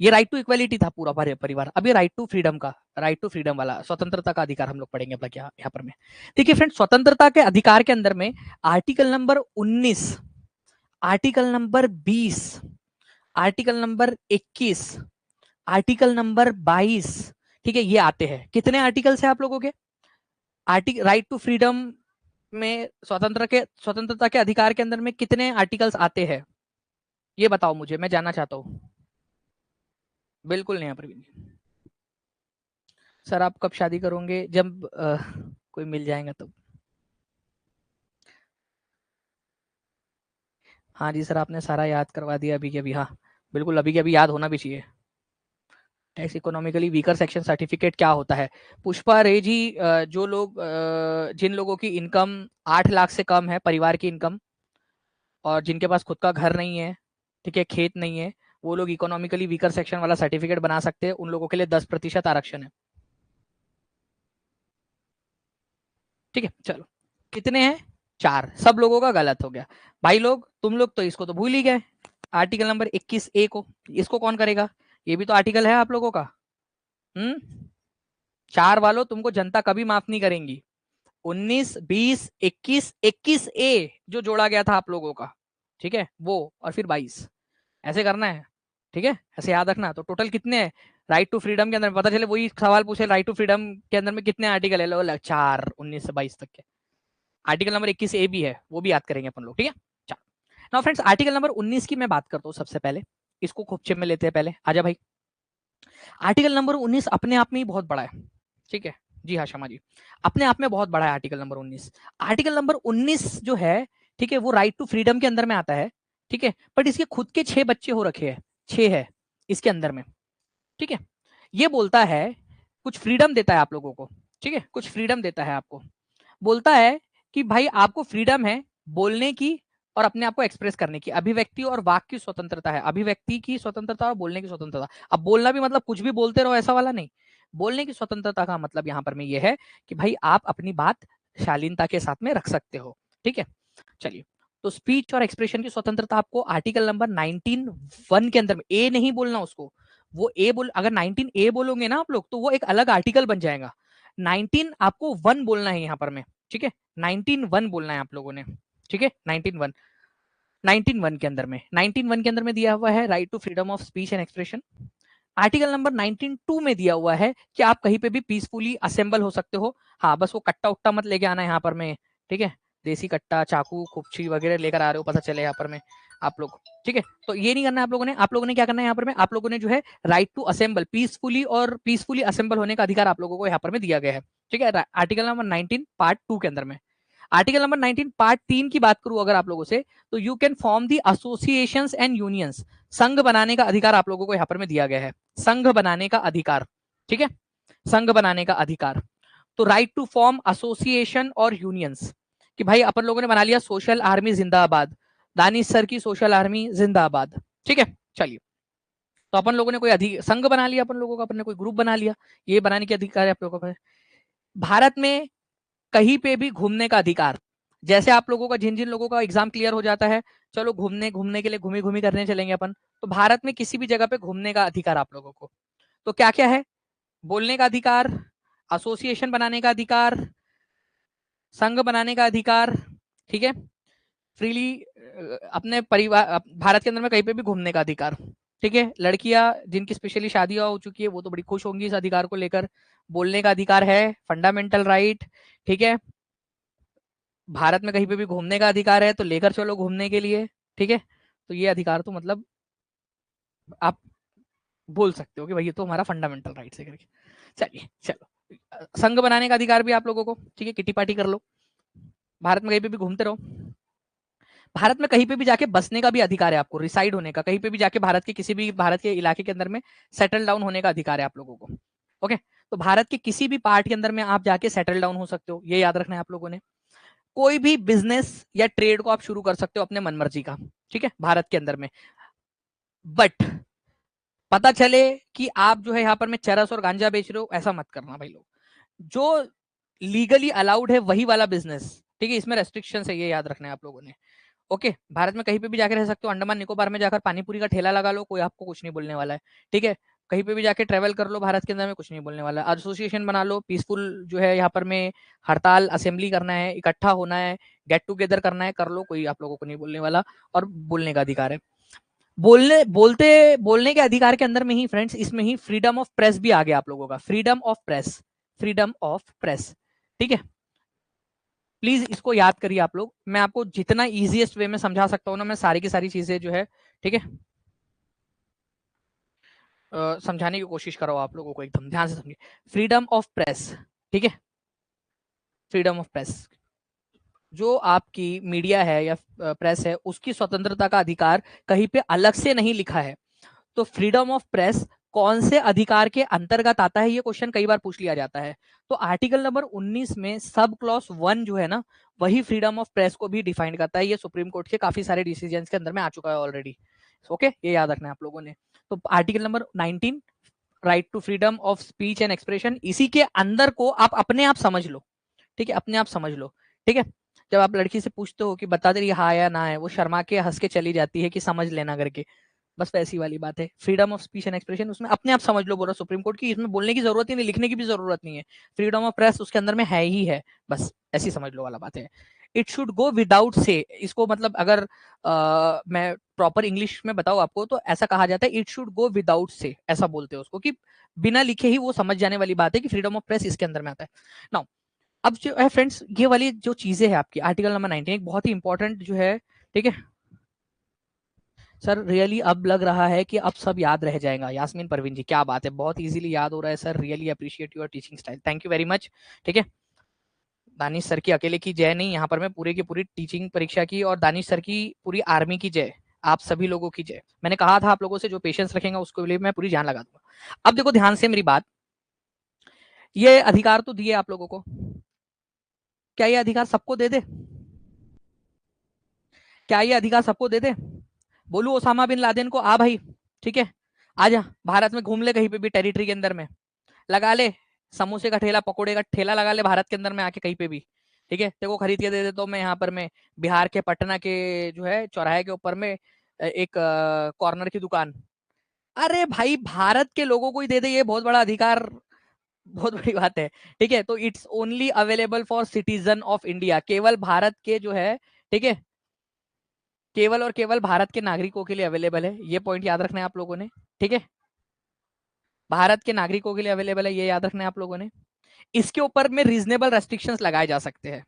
ये राइट टू इक्वालिटी था पूरा परिवार, अब ये राइट टू फ्रीडम का, राइट टू फ्रीडम वाला स्वतंत्रता का अधिकार हम लोग पढ़ेंगे अब यहाँ पर में। देखिए फ्रेंड स्वतंत्रता के अधिकार के अंदर में article number 19, article number 20, article number 21, article number 22, ठीक है, ये आते हैं। कितने आर्टिकल्स है आप लोगों के आर्टिकल राइट टू फ्रीडम में, स्वतंत्रता के अधिकार के अंदर में कितने आर्टिकल्स आते हैं, ये बताओ मुझे, मैं जानना चाहता हूँ। बिल्कुल नहीं यहाँ पर भी। सर आप कब शादी करोगे, जब कोई मिल जाएगा तब। हाँ जी सर आपने सारा याद करवा दिया अभी के अभी, हाँ बिल्कुल अभी के अभी याद होना भी चाहिए। Tax economically weaker section certificate क्या होता है। पुष्पा रे जी, जो लोग जिन लोगों की इनकम 8 लाख से कम है, परिवार की इनकम, और जिनके पास खुद का घर नहीं है, ठीक है, खेत नहीं है, वो लोग इकोनॉमिकली वीकर सेक्शन वाला सर्टिफिकेट बना सकते हैं, उन लोगों के लिए 10% आरक्षण है, ठीक है। चलो कितने हैं, 4, सब लोगों का गलत हो गया भाई लोग, तुम लोग तो इसको तो भूल ही गए, आर्टिकल नंबर 21A को, इसको कौन करेगा, ये भी तो आर्टिकल है आप लोगों का। 4 वालों तुमको जनता कभी माफ नहीं करेंगी। 19, 20, 21, 21A जो जोड़ा गया था आप लोगों का, ठीक है, वो और फिर 22 ऐसे करना है, ठीक है, ऐसे याद रखना। तो टोटल कितने हैं राइट टू फ्रीडम के अंदर, पता चले वही सवाल पूछे राइट टू फ्रीडम के अंदर में कितने आर्टिकल है, लो 4, 19 से 22 तक के। आर्टिकल नंबर 21A भी है, वो भी याद करेंगे अपन लोग, ठीक है। चलो नाउ फ्रेंड्स आर्टिकल नंबर 19 की मैं बात करता हूँ सबसे पहले, इसको खूब में लेते हैं पहले, आजा भाई। आर्टिकल नंबर 19 अपने आप में ही बहुत बड़ा है, ठीक है, जी हाँ शर्मा जी, अपने आप में बहुत बड़ा है आर्टिकल नंबर 19। आर्टिकल नंबर 19 जो है, ठीक है, वो राइट टू फ्रीडम के अंदर में आता है, ठीक है, बट इसके खुद के 6 बच्चे हो रखे हैं, 6 है इसके अंदर में, ठीक है। ये बोलता है कुछ फ्रीडम देता है आप लोगों को, ठीक है, कुछ फ्रीडम देता है आपको, बोलता है कि भाई आपको फ्रीडम है बोलने की और अपने आप को एक्सप्रेस करने की, अभिव्यक्ति और वाक की स्वतंत्रता है, अभिव्यक्ति की स्वतंत्रता और बोलने की स्वतंत्रता। अब बोलना भी मतलब कुछ भी बोलते रहो ऐसा वाला नहीं, बोलने की स्वतंत्रता का मतलब यहाँ पर में ये है कि भाई आप अपनी बात शालीनता के साथ में रख सकते हो, ठीक है। चलिए तो स्पीच और एक्सप्रेशन की स्वतंत्रता आपको आर्टिकल नंबर 19(1) के अंदर में, ए नहीं बोलना उसको, वो ए बोल, अगर 19A बोलोगे ना आप लोग तो वो एक अलग आर्टिकल बन जाएगा, 19 आपको 1 बोलना है यहाँ पर में, ठीक है, 19(1) बोलना है आप लोगों ने, ठीक है, 19(1), 19(1) के अंदर में, 19(1) के अंदर में दिया हुआ है right to freedom of speech and expression. Article number 19(2) में दिया हुआ है कि आप कहीं पे भी पीसफुली असेंबल हो सकते हो, हाँ बस वो कट्टा उट्टा मत लेके आना यहाँ पर में, ठीक है, देसी कट्टा चाकू खुपची वगैरह लेकर आ रहे हो पता चले यहाँ पर में आप लोग, ठीक है, तो ये नहीं करना आप लोगों ने क्या करना है यहाँ पर में, आप लोगों ने जो है राइट टू असेंबल पीसफुली, और पीसफुली असेंबल होने का अधिकार आप लोगों को यहाँ पर में दिया गया है, ठीक है, आर्टिकल नंबर 19 पार्ट 2 के अंदर में। आर्टिकल नंबर 19 पार्ट 3 की बात करूं अगर आप लोगों से, तो you can form the associations and unions, संघ बनाने का अधिकार आप लोगों को यहाँ पर में दिया गया है, संघ बनाने का अधिकार, ठीक है, संघ बनाने का अधिकार। तो राइट टू फॉर्म एसोसिएशन और यूनियंस, कि भाई अपन लोगों ने बना लिया सोशल आर्मी जिंदाबाद, दानिश सर की सोशल आर्मी जिंदाबाद, ठीक है। चलिए तो अपन लोगों ने कोई संघ बना लिया, अपन लोगों का अपन ने कोई ग्रुप बना लिया, ये बनाने के अधिकार है आप लोगों को। भारत में कहीं पे भी घूमने का अधिकार, जैसे आप लोगों का जिन जिन लोगों का एग्जाम क्लियर हो जाता है, चलो घूमने घूमने के लिए घूमी घूमी करने चलेंगे अपन, तो भारत में किसी भी जगह पे घूमने का अधिकार आप लोगों को, तो क्या क्या है, बोलने का अधिकार, एसोसिएशन बनाने का अधिकार, संघ बनाने का अधिकार, ठीक है, फ्रीली अपने परिवार भारत के अंदर में कहीं पे भी घूमने का अधिकार, ठीक है। लड़कियां जिनकी स्पेशली शादियां हो चुकी है वो तो बड़ी खुश होंगी इस अधिकार को लेकर। बोलने का अधिकार है, फंडामेंटल राइट, ठीक है। भारत में कहीं पे भी घूमने का अधिकार है तो लेकर चलो घूमने के लिए, ठीक है। तो ये अधिकार तो मतलब आप बोल सकते हो कि भाई ये तो हमारा फंडामेंटल राइट है करके। चलिए चलो, संघ बनाने का अधिकार भी आप लोगों को, ठीक है, किटी पार्टी कर लो, भारत में कहीं पे भी घूमते रहो। भारत में कहीं पे भी जाके बसने का भी अधिकार है आपको, रिसाइड होने का, कहीं पे भी जाके भारत के किसी भी भारत के इलाके के अंदर में सेटल डाउन होने का अधिकार है आप लोगों को। ओके, तो भारत के किसी भी पार्ट के अंदर में आप जाके सेटल डाउन हो सकते हो, ये याद रखना है आप लोगों ने। कोई भी बिजनेस या ट्रेड को आप शुरू कर सकते हो अपने मनमर्जी का, ठीक है, भारत के अंदर में। बट पता चले कि आप जो है यहाँ पर में चरस और गांजा बेच रहे हो, ऐसा मत करना भाई लोग। जो लीगली अलाउड है वही वाला बिजनेस, ठीक है, इसमें रेस्ट्रिक्शन है, ये याद रखना है आप लोगों ने। ओके, भारत में कहीं पे भी जाकर रह सकते हो, अंडमान निकोबार में जाकर पानीपुरी का ठेला लगा लो, कोई आपको कुछ नहीं बोलने वाला है, ठीक है। कहीं पे भी जाके ट्रेवल कर लो भारत के अंदर में, कुछ नहीं बोलने वाला है। एसोसिएशन बना लो, पीसफुल जो है यहाँ पर में हड़ताल असेंबली करना है, इकट्ठा होना है, गेट टुगेदर करना है, कर लो, कोई आप लोगों को नहीं बोलने वाला। और बोलने का अधिकार है, बोलने के अधिकार के अंदर में ही फ्रेंड्स, इसमें ही फ्रीडम ऑफ प्रेस भी आ गया आप लोगों का, freedom of press, freedom of press, ठीक है। प्लीज इसको याद करिए आप लोग, मैं आपको जितना इजीएस्ट वे में समझा सकता हूँ ना, मैं सारी की सारी चीजें जो है, ठीक है, समझाने की कोशिश करो आप लोगों को, एकदम ध्यान से समझिए। फ्रीडम ऑफ प्रेस, ठीक है, फ्रीडम ऑफ प्रेस, जो आपकी मीडिया है या प्रेस है उसकी स्वतंत्रता का अधिकार कहीं पे अलग से नहीं लिखा है। तो फ्रीडम ऑफ प्रेस कौन से अधिकार के अंतर्गत आता है, ये क्वेश्चन कई बार पूछ लिया जाता है। तो आर्टिकल नंबर 19 में सब क्लॉज 1 जो है ना, वही फ्रीडम ऑफ प्रेस को भी डिफाइन करता है। ये सुप्रीम कोर्ट के काफी सारे डिसीजन के अंदर में आ चुका है ऑलरेडी। ओके, ये याद रखना है आप लोगों ने। तो article number 19, right to freedom of speech and expression, इसी के अंदर को आप अपने आप समझ लो, ठीक है, अपने आप समझ लो, ठीक है। जब आप लड़की से पूछते हो कि बता दे रही हाँ या ना है, वो शर्मा के हंस के चली जाती है कि समझ लेना करके, बस वैसी वाली बात है। Freedom of speech and expression उसमें अपने आप समझ लो, बोला सुप्रीम कोर्ट की, इसमें बोलने की जरूरत ही नहीं, लिखने की भी जरूरत नहीं है। फ्रीडम ऑफ प्रेस उसके अंदर में है ही है, बस ऐसी समझ लो वाला बात है। इट शुड गो विदाउट से, इसको मतलब अगर मैं प्रॉपर इंग्लिश में बताऊं आपको तो ऐसा कहा जाता है, इट शुड गो विदाउट से, ऐसा बोलते हैं उसको, कि बिना लिखे ही वो समझ जाने वाली बात है कि फ्रीडम ऑफ प्रेस इसके अंदर में आता है। नाउ अब जो है फ्रेंड्स, ये वाली जो चीजें हैं आपकी आर्टिकल नंबर 19 एक बहुत ही इंपॉर्टेंट जो है, ठीक है। सर रियली अब लग रहा है कि अब सब याद रह जाएगा। यास्मीन परवीन जी, क्या बात है, बहुत इजीली याद हो रहा है sir, really appreciate your teaching style, thank you very much, ठीक है। दानिश सर की अकेले की जय नहीं, यहाँ पर मैं पूरे की पूरी टीचिंग परीक्षा की और दानिश सर की पूरी आर्मी की जय, आप सभी लोगों की जय। मैंने कहा था आप लोगों से जो पेशेंस रखेगा उसको लिए मैं पूरी जान लगा दूंगा। अब देखो ध्यान से मेरी बात, ये अधिकार तो दिए आप लोगों को, क्या ये अधिकार सबको दे दे? क्या ये अधिकार सबको दे दे? बोलू ओसामा बिन लादेन को, आ भाई, ठीक है, आजा भारत में घूम ले, कहीं पे भी टेरिटरी के अंदर में लगा ले, समोसे का ठेला, पकोड़े का ठेला लगा ले भारत के अंदर में आके कहीं पे भी, ठीक है, तेरे को खरीद के दे देता हूँ मैं यहाँ पर, मैं बिहार के पटना के जो है चौराहे के ऊपर में एक कॉर्नर की दुकान। अरे भाई भारत के लोगों को ही दे दे, ये बहुत बड़ा अधिकार, बहुत बड़ी बात है, ठीक है। तो it's only available for citizen of India, केवल भारत के जो है, ठीक है, केवल और केवल भारत के नागरिकों के लिए अवेलेबल है, ये पॉइंट याद रखना है आप लोगों ने, ठीक है। भारत के नागरिकों के लिए अवेलेबल है, ये याद रखना है आप लोगों ने। इसके ऊपर में रीजनेबल रेस्ट्रिक्शंस लगाए जा सकते हैं।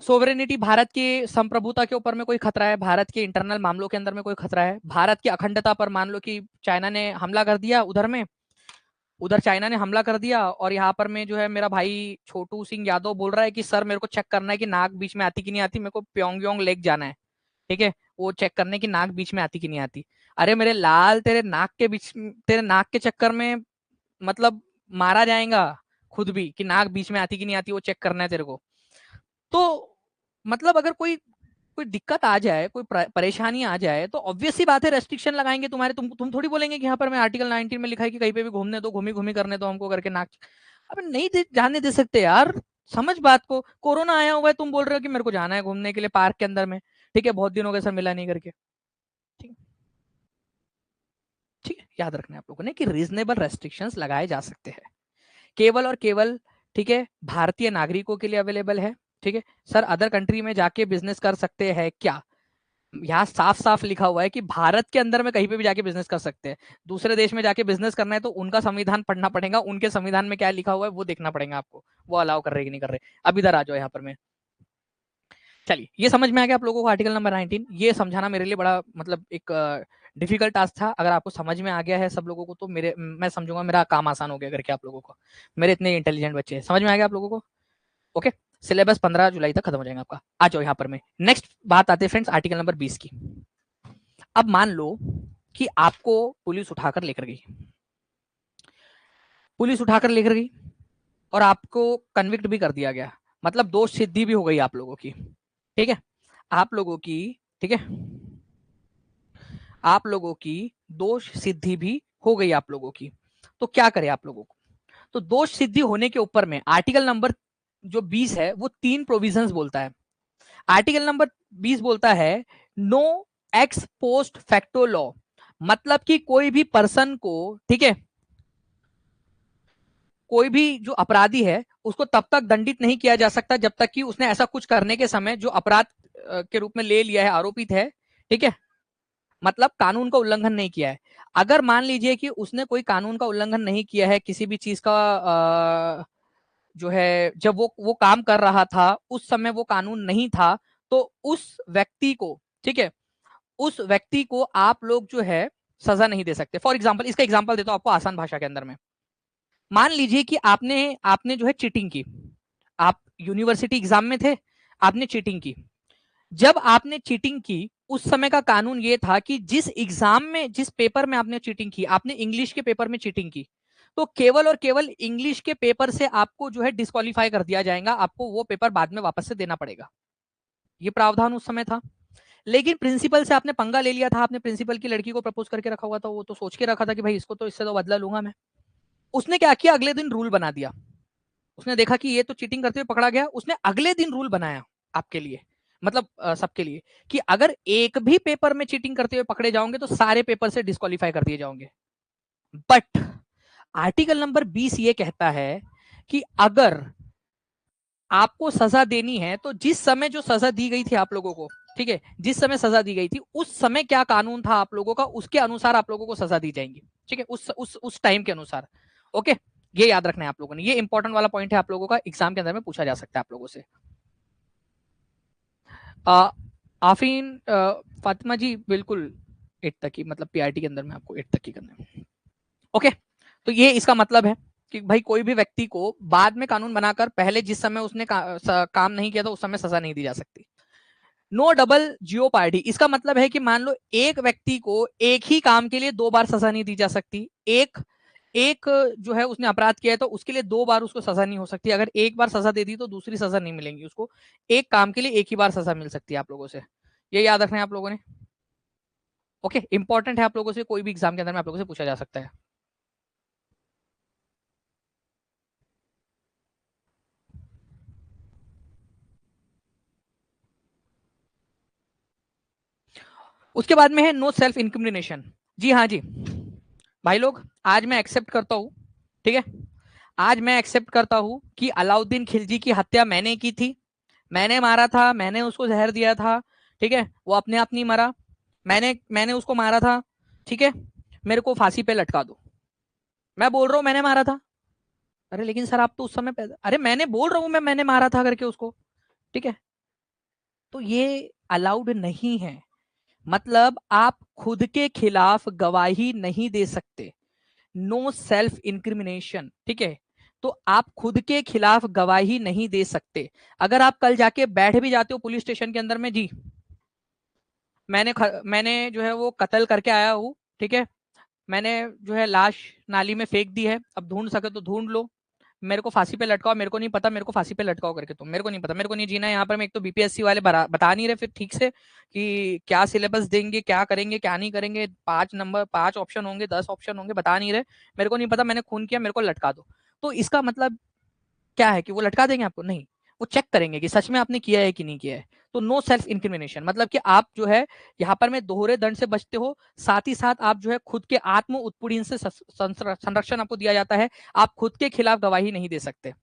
सोवरेनिटी, भारत की संप्रभुता के ऊपर में कोई खतरा है, भारत के इंटरनल मामलों के अंदर में कोई खतरा है, भारत की अखंडता पर मान लो कि चाइना ने हमला कर दिया उधर में, उधर चाइना ने हमला कर दिया और यहाँ पर में जो है मेरा भाई छोटू सिंह यादव बोल रहा है कि सर मेरे को चेक करना है कि नाक बीच में आती कि नहीं आती, मेरे को प्योंगयांग लेक जाना है, ठीक है, वो चेक करने की नाक बीच में आती कि नहीं आती। अरे मेरे लाल, तेरे नाक के बीच, तेरे नाक के चक्कर में मतलब मारा जाएगा खुद भी, कि नाक बीच में आती कि नहीं आती, वो चेक करना है तेरे को। तो मतलब अगर कोई कोई दिक्कत आ जाए, कोई परेशानी आ जाए, तो ऑब्वियस सी बात है रेस्ट्रिक्शन लगाएंगे तुम्हारे, तुम थोड़ी बोलेंगे कि यहाँ पर मैं आर्टिकल 19 में लिखा है कि कहीं पे भी घूमने दो, घूमी घूमी करने दो हमको करके नाक। अब नहीं जाने दे सकते यार, समझ बात को। कोरोना आया हुआ है, तुम बोल रहे हो कि मेरे को जाना है घूमने के लिए पार्क के अंदर में, ठीक है, बहुत दिन हो गए सर मिला नहीं करके, ठीक है, ठीक है, याद रखना है आप लोगों ने कि रीजनेबल रेस्ट्रिक्शंस लगाए जा सकते हैं। केवल और केवल, ठीक है, भारतीय नागरिकों के लिए अवेलेबल है। ठीक है सर, अदर कंट्री में जाके बिजनेस कर सकते हैं क्या? यहाँ साफ साफ लिखा हुआ है कि भारत के अंदर में कहीं पे भी जाके बिजनेस कर सकते हैं। दूसरे देश में जाके बिजनेस करना है तो उनका संविधान पढ़ना पड़ेगा, उनके संविधान में क्या लिखा हुआ है वो देखना पड़ेगा आपको, वो अलाउ कर रहे कि नहीं कर रहे। अब इधर आ जाओ यहाँ पर। मैं चलिए, ये समझ में आ गया आप लोगों को आर्टिकल नंबर 19। ये समझाना मेरे लिए बड़ा मतलब एक डिफिकल्ट टास्क था। अगर आपको समझ में आ गया है सब लोगों को तो मैं समझूंगा मेरा काम आसान हो गया करके आप लोगों को। मेरे इतने इंटेलिजेंट बच्चे हैं, समझ में आ गया आप लोगों को? ओके, सिलेबस 15 जुलाई तक खत्म हो जाएगा आपका। आ जाओ यहाँ पर। मैं नेक्स्ट बात आते हैं फ्रेंड्स आर्टिकल नंबर 20 की। अब मान लो कि आपको पुलिस उठाकर लेकर गई, पुलिस उठाकर लेकर गई और आपको कन्विक्ट भी कर दिया गया, मतलब दोष सिद्धि भी हो गई आप लोगों की। ठीक है, आप लोगों की, ठीक है, आप लोगों की दोष सिद्धि भी हो गई आप लोगों की। तो क्या करें आप लोगों को? तो दोष सिद्धि होने के ऊपर में आर्टिकल नंबर जो 20 है वो 3 प्रोविजंस बोलता है। आर्टिकल नंबर 20 बोलता है no ex post facto law, मतलब कि कोई भी पर्सन को, ठीक है, कोई भी जो अपराधी है उसको तब तक दंडित नहीं किया जा सकता जब तक कि उसने ऐसा कुछ करने के समय जो अपराध के रूप में ले लिया है, आरोपित है, ठीक है, मतलब कानून का उल्लंघन नहीं किया है। अगर मान लीजिए कि उसने कोई कानून का उल्लंघन नहीं किया है, किसी भी चीज का जो है, जब वो काम कर रहा था उस समय वो कानून नहीं था, तो उस व्यक्ति को, ठीक है, उस व्यक्ति को आप लोग जो है सजा नहीं दे सकते। फॉर एग्जाम्पल, इसका एग्जाम्पल देता हूं आपको आसान भाषा के अंदर में। मान लीजिए कि आपने आपने जो है चीटिंग की, आप यूनिवर्सिटी एग्जाम में थे, आपने चीटिंग की। जब आपने चीटिंग की उस समय का कानून ये था कि जिस एग्जाम में, जिस पेपर में आपने चीटिंग की, आपने इंग्लिश के पेपर में चीटिंग की, तो केवल और केवल इंग्लिश के पेपर से आपको जो है डिस्क्वालीफाई कर दिया जाएगा, आपको वो पेपर बाद में वापस से देना पड़ेगा। ये प्रावधान उस समय था। लेकिन प्रिंसिपल से आपने पंगा ले लिया था, आपने प्रिंसिपल की लड़की को प्रपोज करके रखा हुआ था, वो तो सोच के रखा था कि भाई इसको तो, इससे तो बदला लूंगा मैं। उसने क्या किया, अगले दिन रूल बना दिया। उसने देखा कि ये तो चीटिंग करते हुए पकड़ा गया, उसने अगले दिन रूल बनाया आपके लिए, मतलब सबके लिए, कि अगर एक भी पेपर में चीटिंग करते हुए पकड़े जाओगे तो सारे पेपर से डिस्क्वालीफाई कर दिए जाओगे। बट आर्टिकल नंबर 20 ये कहता है कि अगर आपको सजा देनी है तो जिस समय जो सजा दी गई थी आप लोगों को, ठीक है, जिस समय सजा दी गई थी उस समय क्या कानून था आप लोगों का, उसके अनुसार आप लोगों को सजा दी जाएगी। ठीक है, उस टाइम के अनुसार। ओके, ये याद रखना है आप लोगों ने, ये इंपॉर्टेंट वाला पॉइंट है, आप लोगों का एग्जाम के अंदर में पूछा जा सकता है आप लोगों से। आफरीन फातिमा जी, बिल्कुल 8 तक की, मतलब पीआरटी के अंदर में आपको 8 तक की करना है। ओके, तो ये इसका मतलब है कि भाई कोई भी व्यक्ति को बाद में कानून बनाकर पहले जिस समय उसने काम नहीं किया था उस समय सजा नहीं दी जा सकती। नो डबल जियोपार्डी, इसका मतलब है कि मान लो एक व्यक्ति को एक ही काम के लिए 2 बार सजा नहीं दी जा सकती। एक एक जो है उसने अपराध किया है तो उसके लिए 2 बार उसको सजा नहीं हो सकती। अगर एक बार सजा दे दी तो दूसरी सजा नहीं मिलेगी उसको, एक काम के लिए एक ही बार सजा मिल सकती है आप लोगों से। ये याद रखना है आप लोगों ने। ओके, इंपॉर्टेंट है आप लोगों से, कोई भी एग्जाम के अंदर में आप लोगों से पूछा जा सकता है। उसके बाद में है नो सेल्फ इंक्रिमिनेशन। जी हाँ जी भाई लोग, आज मैं एक्सेप्ट करता हूं, ठीक है, आज मैं एक्सेप्ट करता हूं कि अलाउद्दीन खिलजी की हत्या मैंने की थी, मैंने मारा था, मैंने उसको जहर दिया था, ठीक है, वो अपने आप नहीं मरा, मैंने मैंने उसको मारा था, ठीक है, मेरे को फांसी पे लटका दो। मैं बोल रहा हूं मैंने मारा था। अरे लेकिन सर आप तो उस समय पैदा, अरे मैंने बोल रहा हूं मैंने मारा था करके उसको, ठीक है, तो ये अलाउड नहीं है। मतलब आप खुद के खिलाफ गवाही नहीं दे सकते, नो सेल्फ इंक्रिमिनेशन, ठीक है, तो आप खुद के खिलाफ गवाही नहीं दे सकते। अगर आप कल जाके बैठ भी जाते हो पुलिस स्टेशन के अंदर में, जी मैंने जो है वो कत्ल करके आया हूँ, ठीक है, मैंने जो है लाश नाली में फेंक दी है, अब ढूंढ सके तो ढूंढ लो, मेरे को फांसी पे लटकाओ, मेरे को नहीं पता, मेरे को फांसी पे लटकाओ करके तुम, मेरे को नहीं पता, मेरे को नहीं जीना है यहाँ पर। मैं एक तो बीपीएससी वाले बता नहीं रहे फिर ठीक से कि क्या सिलेबस देंगे, क्या करेंगे, क्या नहीं करेंगे, 5 ऑप्शन होंगे, 10 ऑप्शन होंगे, बता नहीं रहे, मेरे को नहीं पता, मैंने खून किया, मेरे को लटका दो। तो इसका मतलब क्या है कि वो लटका देंगे आपको? नहीं, वो चेक करेंगे कि सच में आपने किया है कि नहीं किया है। तो नो सेल्फ इंक्रिमिनेशन, मतलब कि आप जो है यहाँ पर में दोहरे दंड से बचते हो, साथ ही साथ आप जो है खुद के आत्म उत्पीड़न से संरक्षण आपको दिया जाता है। आप खुद के खिलाफ गवाही नहीं दे सकते,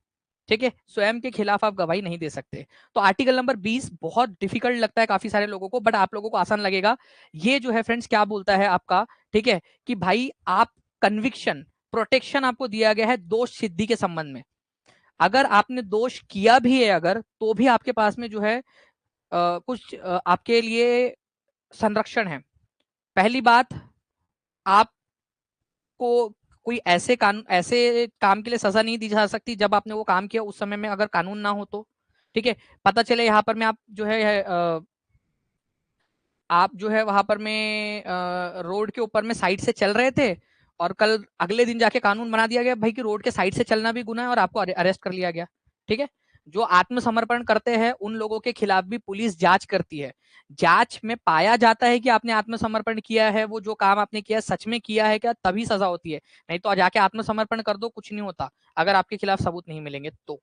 ठीक है, स्वयं के खिलाफ आप गवाही नहीं दे सकते। तो आर्टिकल नंबर 20 बहुत डिफिकल्ट लगता है काफी सारे लोगों को, बट आप लोगों को आसान लगेगा। ये जो है फ्रेंड्स क्या बोलता है आपका, ठीक है, कि भाई आप कन्विक्शन प्रोटेक्शन आपको दिया गया है दोष सिद्धि के संबंध में। अगर आपने दोष किया भी है अगर, तो भी आपके पास में जो है कुछ आपके लिए संरक्षण है। पहली बात, आपको कोई ऐसे काम के लिए सजा नहीं दी जा सकती जब आपने वो काम किया उस समय में अगर कानून ना हो तो, ठीक है। पता चले यहाँ पर में आप जो है आप जो है वहां पर में रोड के ऊपर में साइड से चल रहे थे, और कल अगले दिन जाके कानून बना दिया गया भाई कि रोड के साइड से चलना भी गुनाह है, और आपको अरेस्ट कर लिया गया, ठीक है। जो आत्मसमर्पण करते हैं उन लोगों के खिलाफ भी पुलिस जांच करती है। जांच में पाया जाता है कि आपने आत्मसमर्पण किया है, वो जो काम आपने किया सच में किया है क्या, तभी सजा होती है। नहीं तो जाके आत्मसमर्पण कर दो, कुछ नहीं होता अगर आपके खिलाफ सबूत नहीं मिलेंगे तो,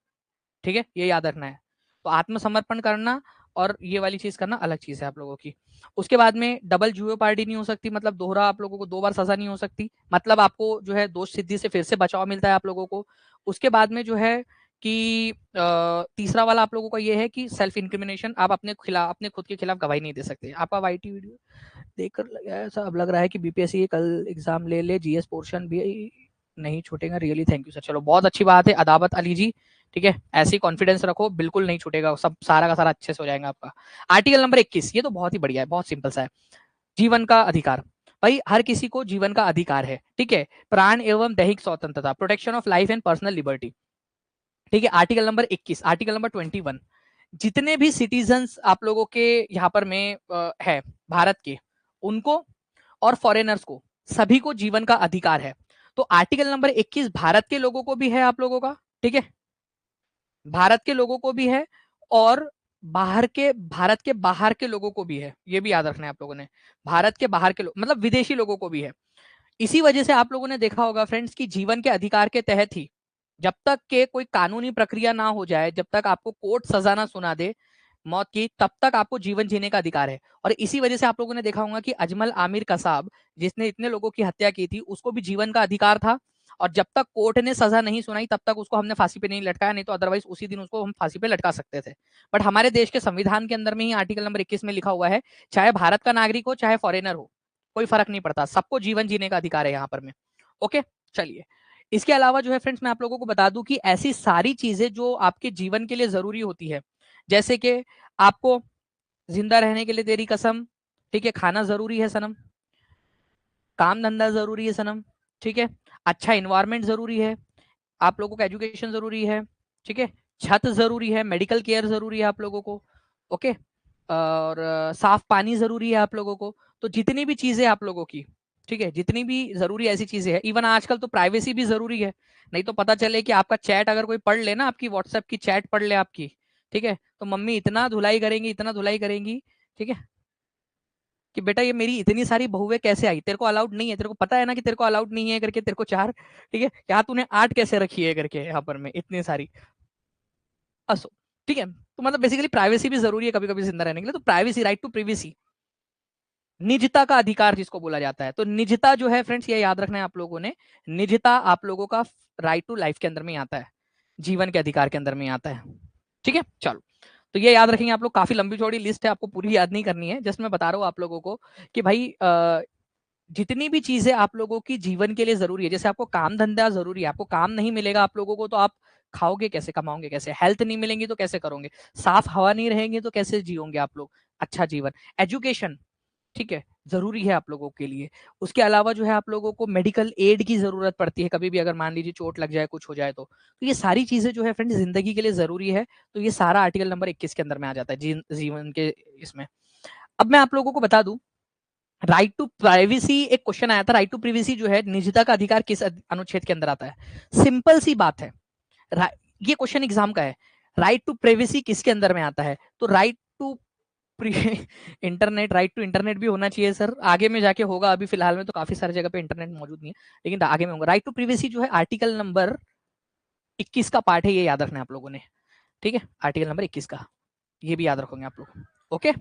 ठीक है, ये याद रखना है। तो आत्मसमर्पण करना और ये वाली चीज करना अलग चीज है आप लोगों की। उसके बाद में डबल जुए पार्टी नहीं हो सकती, मतलब दोहरा आप लोगों को 2 बार सजा नहीं हो सकती, मतलब आपको जो है दोष सिद्धि से फिर से बचाव मिलता है आप लोगों को। उसके बाद में जो है कि तीसरा वाला आप लोगों का ये है कि सेल्फ इंक्रिमिनेशन, आप अपने खुद के खिलाफ गवाही नहीं दे सकते। आपका वाईटी वीडियो देखकर ऐसा अब लग रहा है कि बीपीएससी कल एग्जाम ले ले, जीएस पोर्शन भी नहीं छूटेगा। रियली थैंक यू सर, चलो बहुत अच्छी बात है अदावत अली जी, ठीक है, ऐसी कॉन्फिडेंस रखो, बिल्कुल नहीं छूटेगा, सब सारा का सारा अच्छे से हो जाएगा आपका। आर्टिकल नंबर 21, ये तो बहुत ही बढ़िया है, बहुत सिंपल सा है। जीवन का अधिकार, भाई हर किसी को जीवन का अधिकार है, ठीक है, प्राण एवं दैहिक स्वतंत्रता, protection of life and personal liberty, ठीक है। आर्टिकल नंबर 21, आर्टिकल नंबर 21, जितने भी सिटीजन्स आप लोगों के यहाँ पर में है भारत के, उनको और फॉरेनर्स को सभी को जीवन का अधिकार है। तो आर्टिकल नंबर 21 भारत के लोगों को भी है आप लोगों का, ठीक है, भारत के लोगों को भी है, और भारत के बाहर के लोगों को भी है, ये भी याद रखना है आप लोगों ने। भारत के बाहर के लोग मतलब विदेशी लोगों को भी है। इसी वजह से आप लोगों ने देखा होगा फ्रेंड्स कि जीवन के अधिकार के तहत ही, जब तक के कोई कानूनी प्रक्रिया ना हो जाए, जब तक आपको कोर्ट सजा ना सुना दे मौत की, तब तक आपको जीवन जीने का अधिकार है। और इसी वजह से आप लोगों ने देखा होगा कि अजमल आमिर कसाब, जिसने इतने लोगों की हत्या की थी, उसको भी जीवन का अधिकार था, और जब तक कोर्ट ने सजा नहीं सुनाई तब तक उसको हमने फांसी पे नहीं लटकाया, नहीं तो अदरवाइज उसी दिन उसको हम फांसी पे लटका सकते थे। बट हमारे देश के संविधान के अंदर में ही आर्टिकल नंबर 21 में लिखा हुआ है, चाहे भारत का नागरिक हो चाहे फॉरेनर हो, कोई फर्क नहीं पड़ता, सबको जीवन जीने का अधिकार है यहाँ पर में। ओके, चलिए। इसके अलावा जो है फ्रेंड्स मैं आप लोगों को बता दूं कि ऐसी सारी चीजें जो आपके जीवन के लिए जरूरी होती है, जैसे कि आपको जिंदा रहने के लिए तेरी कसम, ठीक है, खाना जरूरी है सनम, काम धंधा जरूरी है सनम, ठीक है, अच्छा इन्वायरमेंट जरूरी है, आप लोगों को एजुकेशन जरूरी है, ठीक है, छत जरूरी है, मेडिकल केयर जरूरी है आप लोगों को, ओके, और साफ पानी जरूरी है आप लोगों को। तो जितनी भी चीजें आप लोगों की, ठीक है, जितनी भी जरूरी ऐसी चीजें हैं, इवन आजकल तो प्राइवेसी भी जरूरी है। नहीं तो पता चले कि आपका चैट अगर कोई पढ़ ले ना, आपकी व्हाट्सएप की चैट पढ़ ले आपकी, ठीक है, तो मम्मी इतना धुलाई करेंगी, इतना धुलाई करेंगी, ठीक है, कि बेटा ये मेरी इतनी सारी बहुएं कैसे आई, तेरे को अलाउड नहीं है, तेरे को पता है ना कि तेरे को अलाउड नहीं है करके, तेरे को 4, ठीक है, यहाँ तूने 8 कैसे रखी है करके, यहाँ पर में इतनी सारी असो, ठीक है। तो मतलब बेसिकली प्राइवेसी भी जरूरी है कभी कभी जिंदा रहने के लिए। तो प्राइवेसी, राइट टू प्रिवेसी, निजता का अधिकार जिसको बोला जाता है। तो निजता जो है फ्रेंड्स, ये याद रखना है आप लोगों ने, निजता आप लोगों का राइट टू लाइफ के अंदर में आता है, जीवन के अधिकार के अंदर में आता है, ठीक है। चलो, तो ये याद रखेंगे आप लोग। काफी लंबी चौड़ी लिस्ट है, आपको पूरी याद नहीं करनी है, जस्ट मैं बता रहा हूँ आप लोगों को कि भाई जितनी भी चीजें आप लोगों की जीवन के लिए जरूरी है, जैसे आपको काम धंधा जरूरी है, आपको काम नहीं मिलेगा आप लोगों को तो आप खाओगे कैसे, कमाओगे कैसे, हेल्थ नहीं मिलेंगी तो कैसे करोगे, साफ हवा नहीं रहेंगी तो कैसे जियोगे आप लोग अच्छा जीवन, एजुकेशन, ठीक है, जरूरी है आप लोगों के लिए। उसके अलावा जो है आप लोगों को मेडिकल एड की जरूरत पड़ती है, कभी भी अगर मान लीजिए चोट लग जाए, कुछ हो जाए, तो ये सारी चीजें जो है फ्रेंड जिंदगी के लिए जरूरी है। तो ये सारा आर्टिकल नंबर 21 के अंदर में आ जाता है जीवन के इसमें। अब मैं आप लोगों को बता दूं, राइट टू प्राइवेसी, एक क्वेश्चन आया था, राइट टू प्राइवेसी जो है निजता का अधिकार किस अनुच्छेद के अंदर आता है। सिंपल सी बात है, ये क्वेश्चन एग्जाम का है, राइट टू प्राइवेसी किसके अंदर में आता है। तो right to internet, right to internet भी होना चाहिए सर, आगे में जाके होगा, अभी फिलहाल में तो काफी सारी जगह पे इंटरनेट मौजूद नहीं है, लेकिन आगे में होगा। राइट टू प्राइवेसी जो है आर्टिकल नंबर 21 का पार्ट है, ये याद रखना है आप लोगों ने, ठीक है, आर्टिकल नंबर 21 का, ये भी याद रखोगे आप लोग। ओके,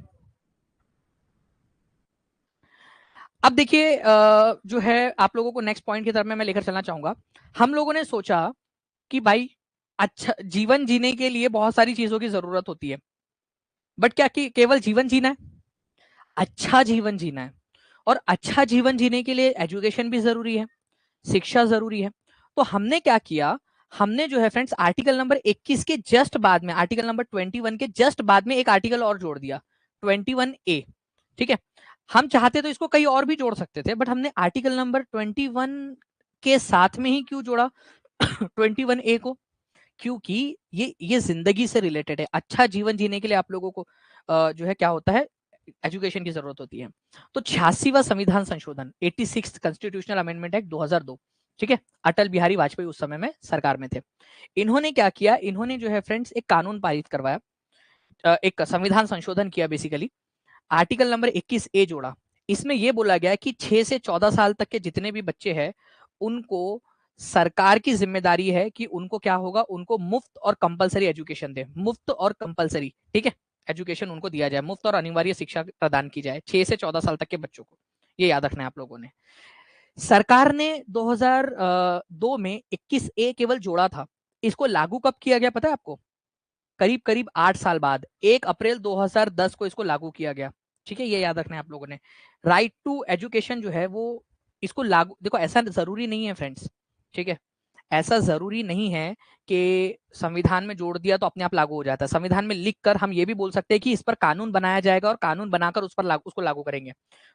अब देखिए जो है आप लोगों को नेक्स्ट पॉइंट की तरफ मैं लेकर चलना चाहूंगा। हम लोगों ने सोचा कि भाई अच्छा जीवन जीने के लिए बहुत सारी चीजों की जरूरत होती है, बट क्या कि केवल जीवन जीना है? अच्छा जीवन जीना है, और अच्छा जीवन जीने के लिए एजुकेशन भी जरूरी है, शिक्षा जरूरी है। तो हमने क्या किया, हमने जो है फ्रेंड्स आर्टिकल नंबर 21 के जस्ट बाद में, आर्टिकल नंबर 21 के जस्ट बाद में एक आर्टिकल और जोड़ दिया, 21A। ठीक है, हम चाहते तो इसको कहीं और भी जोड़ सकते थे, बट हमने आर्टिकल नंबर 21 के साथ में ही क्यों जोड़ा 21A को? क्योंकि ये जिंदगी से रिलेटेड है। अच्छा जीवन जीने के लिए आप लोगों को जो है क्या होता है, एजुकेशन की जरूरत होती है। तो 86वां संविधान संशोधन 86 कॉन्स्टिट्यूशनल अमेंडमेंट एक्ट 2002, ठीक है, अटल बिहारी वाजपेयी उस समय में सरकार में थे। इन्होंने क्या किया, इन्होंने जो है फ्रेंड्स एक कानून पारित करवाया, एक संविधान संशोधन किया बेसिकली। आर्टिकल नंबर 21A जोड़ा। इसमें यह बोला गया कि 6 से 14 साल तक के जितने भी बच्चे हैं उनको सरकार की जिम्मेदारी है कि उनको क्या होगा, उनको मुफ्त और कंपलसरी एजुकेशन दे, मुफ्त और कंपलसरी, ठीक है, एजुकेशन उनको दिया जाए, मुफ्त और अनिवार्य शिक्षा प्रदान की जाए 6 से 14 साल तक के बच्चों को। ये याद रखना है आप लोगों ने। सरकार ने 2002 में 21A केवल जोड़ा था। इसको लागू कब किया गया पता है आपको? करीब करीब 8 साल बाद 1 अप्रैल 2010 को इसको लागू किया गया। ठीक है, ये याद रखना है आप लोगों ने। राइट टू एजुकेशन जो है वो इसको लागू, देखो ऐसा जरूरी नहीं है फ्रेंड्स, ठीक है, ऐसा जरूरी नहीं है कि संविधान में जोड़ दिया तो अपने आप लागू हो जाता है। संविधान में लिखकर हम ये भी बोल सकते हैं कि इस पर कानून बनाया जाएगा और कानून बनाकर उस पर उसको लागू करेंगे।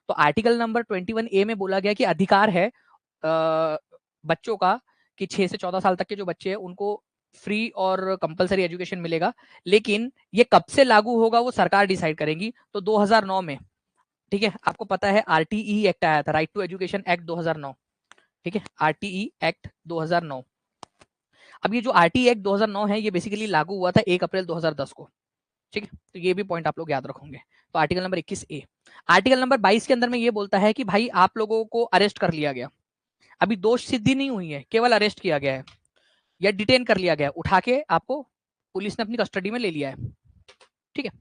तो आर्टिकल नंबर 21A में बोला गया कि अधिकार है बच्चों का कि 6 से 14 साल तक के जो बच्चे हैं उनको फ्री और कंपलसरी एजुकेशन मिलेगा। लेकिन ये कब से लागू होगा वो सरकार डिसाइड करेगी। तो 2009 में, ठीक है, आपको पता है आरटीई एक्ट आया था, राइट टू एजुकेशन एक्ट 2009, ठीक है, आरटीई एक्ट 2009। अब ये जो आरटीई एक्ट 2009 है ये बेसिकली लागू हुआ था 1 अप्रैल 2010 को, ठीक है, तो ये भी पॉइंट आप लोग याद रखोगे। तो article number 21A। Article number 22 के अंदर में ये बोलता है कि भाई आप लोगों को अरेस्ट कर लिया गया, अभी दोष सिद्धि नहीं हुई है, केवल अरेस्ट किया गया है या डिटेन कर लिया गया, उठा के आपको पुलिस ने अपनी कस्टडी में ले लिया है, ठीक है,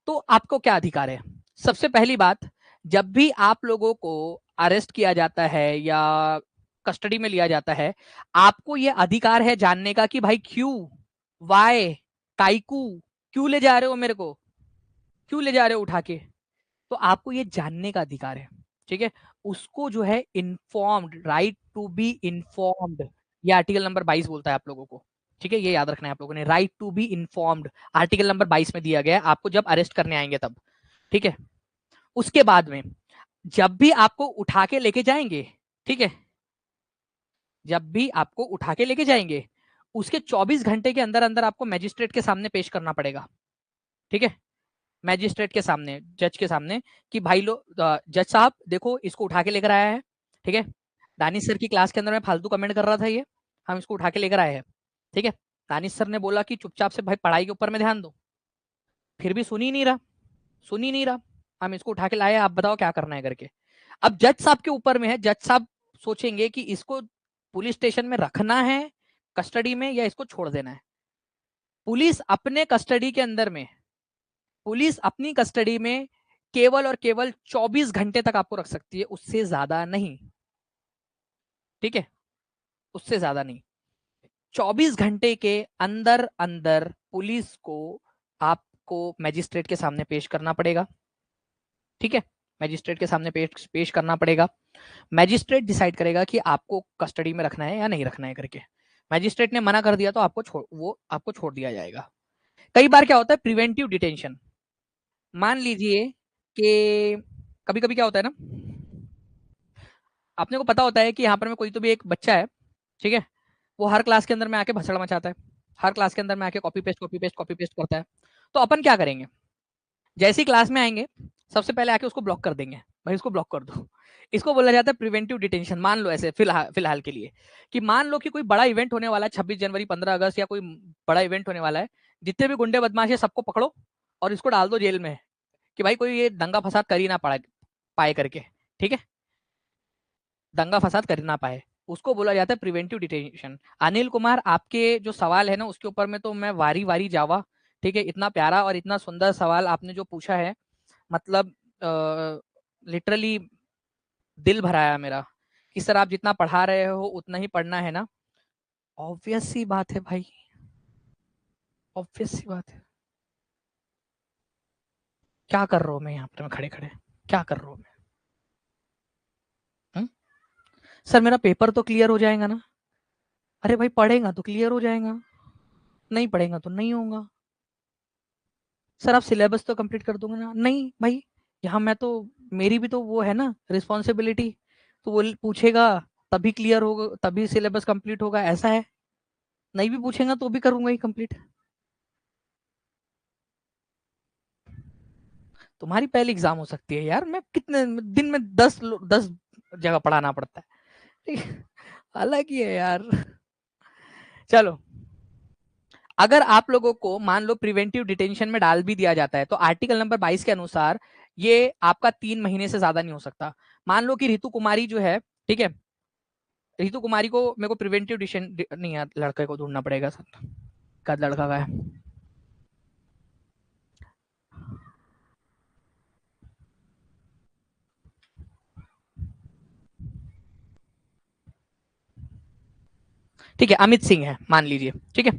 तो आपको क्या अधिकार है? सबसे पहली बात, जब भी आप लोगों को अरेस्ट किया जाता है या कस्टडी में लिया जाता है, आपको यह अधिकार है जानने का कि भाई क्यों, वाई, काइकू, क्यों ले जा रहे हो मेरे को, क्यों ले जा रहे हो उठा के, तो आपको ये जानने का अधिकार है, ठीक है। उसको जो है informed, right to be informed, ये आर्टिकल नंबर 22 बोलता है आप लोगों को, ठीक है, ये याद रखना है आप लोगों ने, right to be informed article number 22 में दिया गया है आपको जब अरेस्ट करने आएंगे तब, ठीक है। उसके बाद में जब भी आपको उठा के लेके जाएंगे, ठीक है, जब भी आपको उठा के लेके जाएंगे उसके 24 घंटे के अंदर अंदर आपको मैजिस्ट्रेट के सामने पेश करना पड़ेगा, ठीक है, मैजिस्ट्रेट के सामने, जज के सामने, कि भाई लो जज साहब देखो इसको उठा के लेकर आया है, ठीक है, दानिश सर की क्लास के अंदर में फालतू कमेंट कर रहा था ये, हम इसको उठा के लेकर आए हैं, ठीक है। दानिश सर ने बोला कि चुपचाप से भाई पढ़ाई के ऊपर में ध्यान दो, फिर भी सुन ही नहीं रहा, सुन ही नहीं रहा, हम इसको उठा के लाए, आप बताओ क्या करना है करके। अब जज साहब के ऊपर में है, जज साहब सोचेंगे कि इसको पुलिस स्टेशन में रखना है कस्टडी में या इसको छोड़ देना है। पुलिस अपने कस्टडी के अंदर में, पुलिस अपनी कस्टडी में केवल और केवल 24 घंटे तक आपको रख सकती है, उससे ज्यादा नहीं, ठीक है, उससे ज्यादा नहीं। 24 घंटे के अंदर अंदर पुलिस को आपको मैजिस्ट्रेट के सामने पेश करना पड़ेगा, ठीक है, मैजिस्ट्रेट के सामने पेश करना पड़ेगा। मैजिस्ट्रेट डिसाइड करेगा कि आपको कस्टडी में रखना है या नहीं रखना है करके। मैजिस्ट्रेट ने मना कर दिया तो वो आपको छोड़ दिया जाएगा। कई बार क्या होता है, प्रिवेंटिव डिटेंशन, मान लीजिए कि कभी कभी क्या होता है ना, अपने को पता होता है कि यहाँ पर में कोई तो भी एक बच्चा है, ठीक है, वो हर क्लास के अंदर में आके भसड़ मचाता है, हर क्लास के अंदर में आके copy paste copy paste copy paste करता है। तो अपन क्या करेंगे, जैसी क्लास में आएंगे सबसे पहले आके उसको ब्लॉक कर देंगे, भाई इसको ब्लॉक कर दो। इसको बोला जाता है प्रिवेंटिव डिटेंशन। मान लो ऐसे फिलहाल फिलहाल के लिए कि मान लो कि कोई बड़ा इवेंट होने वाला है, 26 जनवरी 15 अगस्त या कोई बड़ा इवेंट होने वाला है, जितने भी गुंडे बदमाश है सबको पकड़ो और इसको डाल दो जेल में, कि भाई कोई ये दंगा फसाद कर ही ना पाए करके, ठीक है, दंगा फसाद कर ना पाए, उसको बोला जाता है प्रिवेंटिव डिटेंशन। अनिल कुमार, आपके जो सवाल है ना उसके ऊपर में तो मैं वारी वारी जावा ठीक है, इतना प्यारा और इतना सुंदर सवाल आपने जो पूछा है, मतलब लिटरली दिल भराया मेरा। कि सर आप जितना पढ़ा रहे हो उतना ही पढ़ना है ना। ऑब्वियस सी बात है भाई, ऑब्वियस सी बात है। क्या कर रहा हूँ मैं यहाँ पर, मैं खड़े खड़े क्या कर रहा हूँ मैं? सर मेरा पेपर तो क्लियर हो जाएगा ना। अरे भाई पढ़ेगा तो क्लियर हो जाएगा, नहीं पढ़ेगा तो नहीं होगा। सर आप सिलेबस तो कंप्लीट कर दोगे ना, नहीं भाई, यहाँ मैं तो, मेरी भी तो वो है ना रिस्पॉन्सिबिलिटी। तो वो पूछेगा तभी क्लियर होगा, तभी सिलेबस कंप्लीट होगा, ऐसा है। नहीं भी पूछेगा तो भी करूंगा ही कंप्लीट। तुम्हारी पहली एग्जाम हो सकती है यार, मैं कितने दिन में 10 जगह पढ़ाना पड़ता है, ठीक है? अलग ही है यार। चलो, अगर आप लोगों को मान लो प्रिवेंटिव डिटेंशन में डाल भी दिया जाता है तो आर्टिकल नंबर 22 के अनुसार ये आपका 3 महीने से ज्यादा नहीं हो सकता। मान लो कि रितु कुमारी जो है, ठीक है, रितु कुमारी को मेरे को प्रिवेंटिव डिटेंशन नहीं यार, लड़के को ढूंढना पड़ेगा सर, कद लड़का का है। ठीक है, अमित सिंह है मान लीजिए, ठीक है।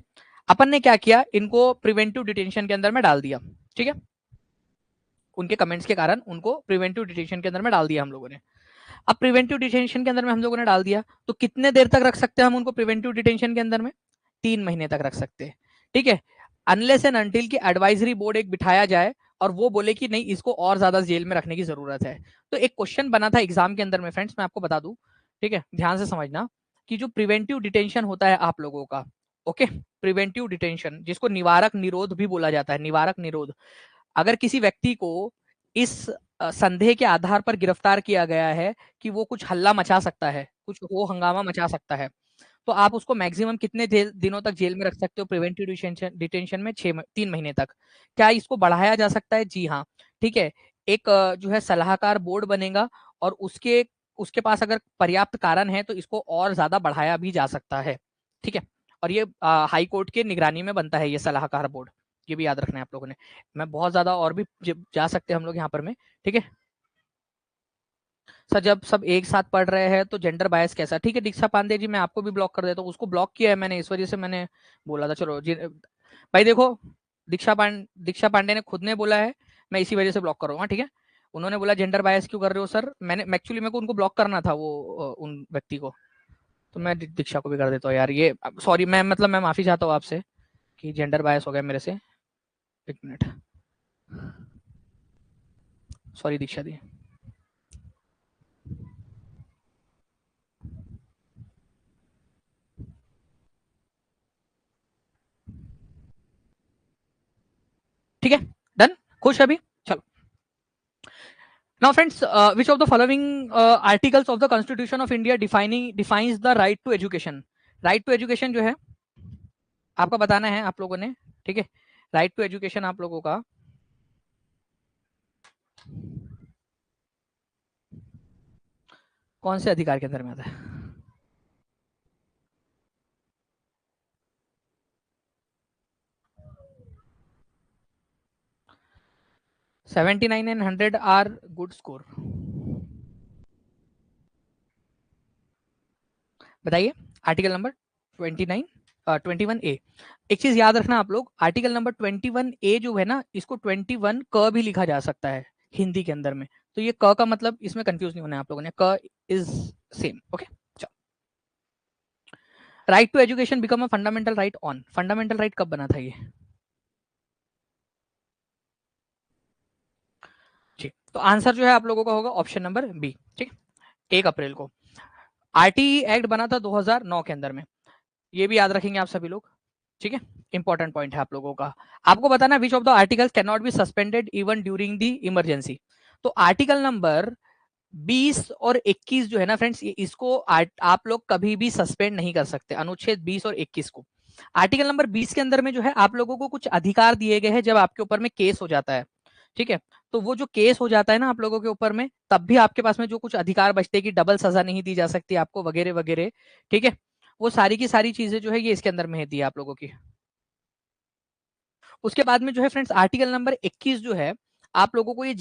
अपन ने क्या किया, इनको प्रिवेंटिव डिटेंशन के अंदर में डाल दिया, ठीक है। उनके कमेंट्स के कारण उनको प्रिवेंटिव डिटेंशन के अंदर में डाल दिया हम लोगों ने। अब प्रिवेंटिव डिटेंशन के अंदर में हम लोगों ने डाल दिया, तो कितने देर तक रख सकते हैं हम उनको प्रिवेंटिव डिटेंशन के अंदर में? 3 महीने तक रख सकते हैं, ठीक है। अनलेस एंड अनटिल की एडवाइजरी बोर्ड एक बिठाया जाए और वो बोले कि नहीं इसको और ज्यादा जेल में रखने की जरूरत है। तो एक क्वेश्चन बना था एग्जाम के अंदर में फ्रेंड्स, मैं आपको बता दूं, ठीक है, ध्यान से समझना, कि जो प्रिवेंटिव डिटेंशन होता है आप लोगों का, ओके, प्रिवेंटिव डिटेंशन जिसको निवारक निरोध भी बोला जाता है, निवारक निरोध, अगर किसी व्यक्ति को इस संदेह के आधार पर गिरफ्तार किया गया है कि वो कुछ हल्ला मचा सकता है, कुछ हो हंगामा मचा सकता है, तो आप उसको मैक्सिमम कितने दिनों तक जेल में रख सकते हो प्रिवेंटिव डिटेंशन में? 3 महीने तक। क्या इसको बढ़ाया जा सकता है? जी हाँ, ठीक है। एक जो है सलाहकार बोर्ड बनेगा और उसके उसके पास अगर पर्याप्त कारण है तो इसको और ज्यादा बढ़ाया भी जा सकता है, ठीक है। और ये हाई कोर्ट के निगरानी में बनता है ये सलाहकार बोर्ड, ये भी याद रखना है आप लोगों ने। मैं बहुत ज्यादा और भी जा सकते हैं हम लोग यहाँ पर में, ठीक है। सर जब सब एक साथ पढ़ रहे हैं तो जेंडर बायस कैसा? ठीक है दीक्षा पांडे जी, मैं आपको भी ब्लॉक कर देता हूँ, उसको ब्लॉक किया है मैंने, इस वजह से मैंने बोला था। चलो जी भाई, देखो दीक्षा पांडे ने खुद ने बोला है, मैं इसी वजह से ब्लॉक कर रहा हूँ, हाँ, ठीक है। उन्होंने बोला जेंडर बायस क्यों कर रहे हो सर, मैंने एक्चुअली मेरे को उनको ब्लॉक करना था, वो उन व्यक्ति को, तो मैं दीक्षा को भी कर देता हूँ यार। ये सॉरी, मैं मतलब मैं माफी चाहता हूँ आपसे कि जेंडर बायस हो गया मेरे से। एक मिनट, सॉरी दीक्षा दी। ठीक है, डन, खुश अभी। चलो, now friends, which of the following articles of the constitution of india defines the right to education? right to education जो है आपका बताना है आप लोगों ने, ठीक है। राइट टू एजुकेशन आप लोगों का कौन से अधिकार के अंदर में आता है? 79 and 100 आर गुड स्कोर। बताइए, आर्टिकल नंबर 29, 21A। एक चीज याद रखना आप लोग, आर्टिकल नंबर 21A जो है ना, इसको 21 क भी लिखा जा सकता है हिंदी के अंदर में। तो ये क का मतलब, इसमें कंफ्यूज नहीं होना है आप लोगों ने, क is same, okay. Right to education become a fundamental right on, fundamental right कब बना था ये? ठीक, तो आंसर जो है आप लोगों का होगा ऑप्शन नंबर बी, ठीक। 1 अप्रैल को आरटीई एक्ट बना था 2009 के अंदर में, ये भी याद रखेंगे आप सभी लोग, ठीक है। इंपॉर्टेंट पॉइंट है आप लोगों का। आपको बताना विच of the articles can not be suspended even during the emergency. तो आर्टिकल नंबर 20 और 21 जो है ना फ्रेंड्स, इसको आप लोग कभी भी सस्पेंड नहीं कर सकते, अनुच्छेद 20 और 21 को। आर्टिकल नंबर 20 के अंदर में जो है आप लोगों को कुछ अधिकार दिए गए हैं जब आपके ऊपर में केस हो जाता है, ठीक है। तो वो जो केस हो जाता है ना आप लोगों के ऊपर में, तब भी आपके पास में जो कुछ अधिकार बचते हैं कि डबल सजा नहीं दी जा सकती आपको, वगैरह वगैरह, ठीक है। वो सारी की सारी चीजें जो है ये इसके अंदर में दी है आप लोगों की। उसके बाद में जो है फ्रेंड्स आर्टिकल नंबर 21 जो है आप लोगों को ये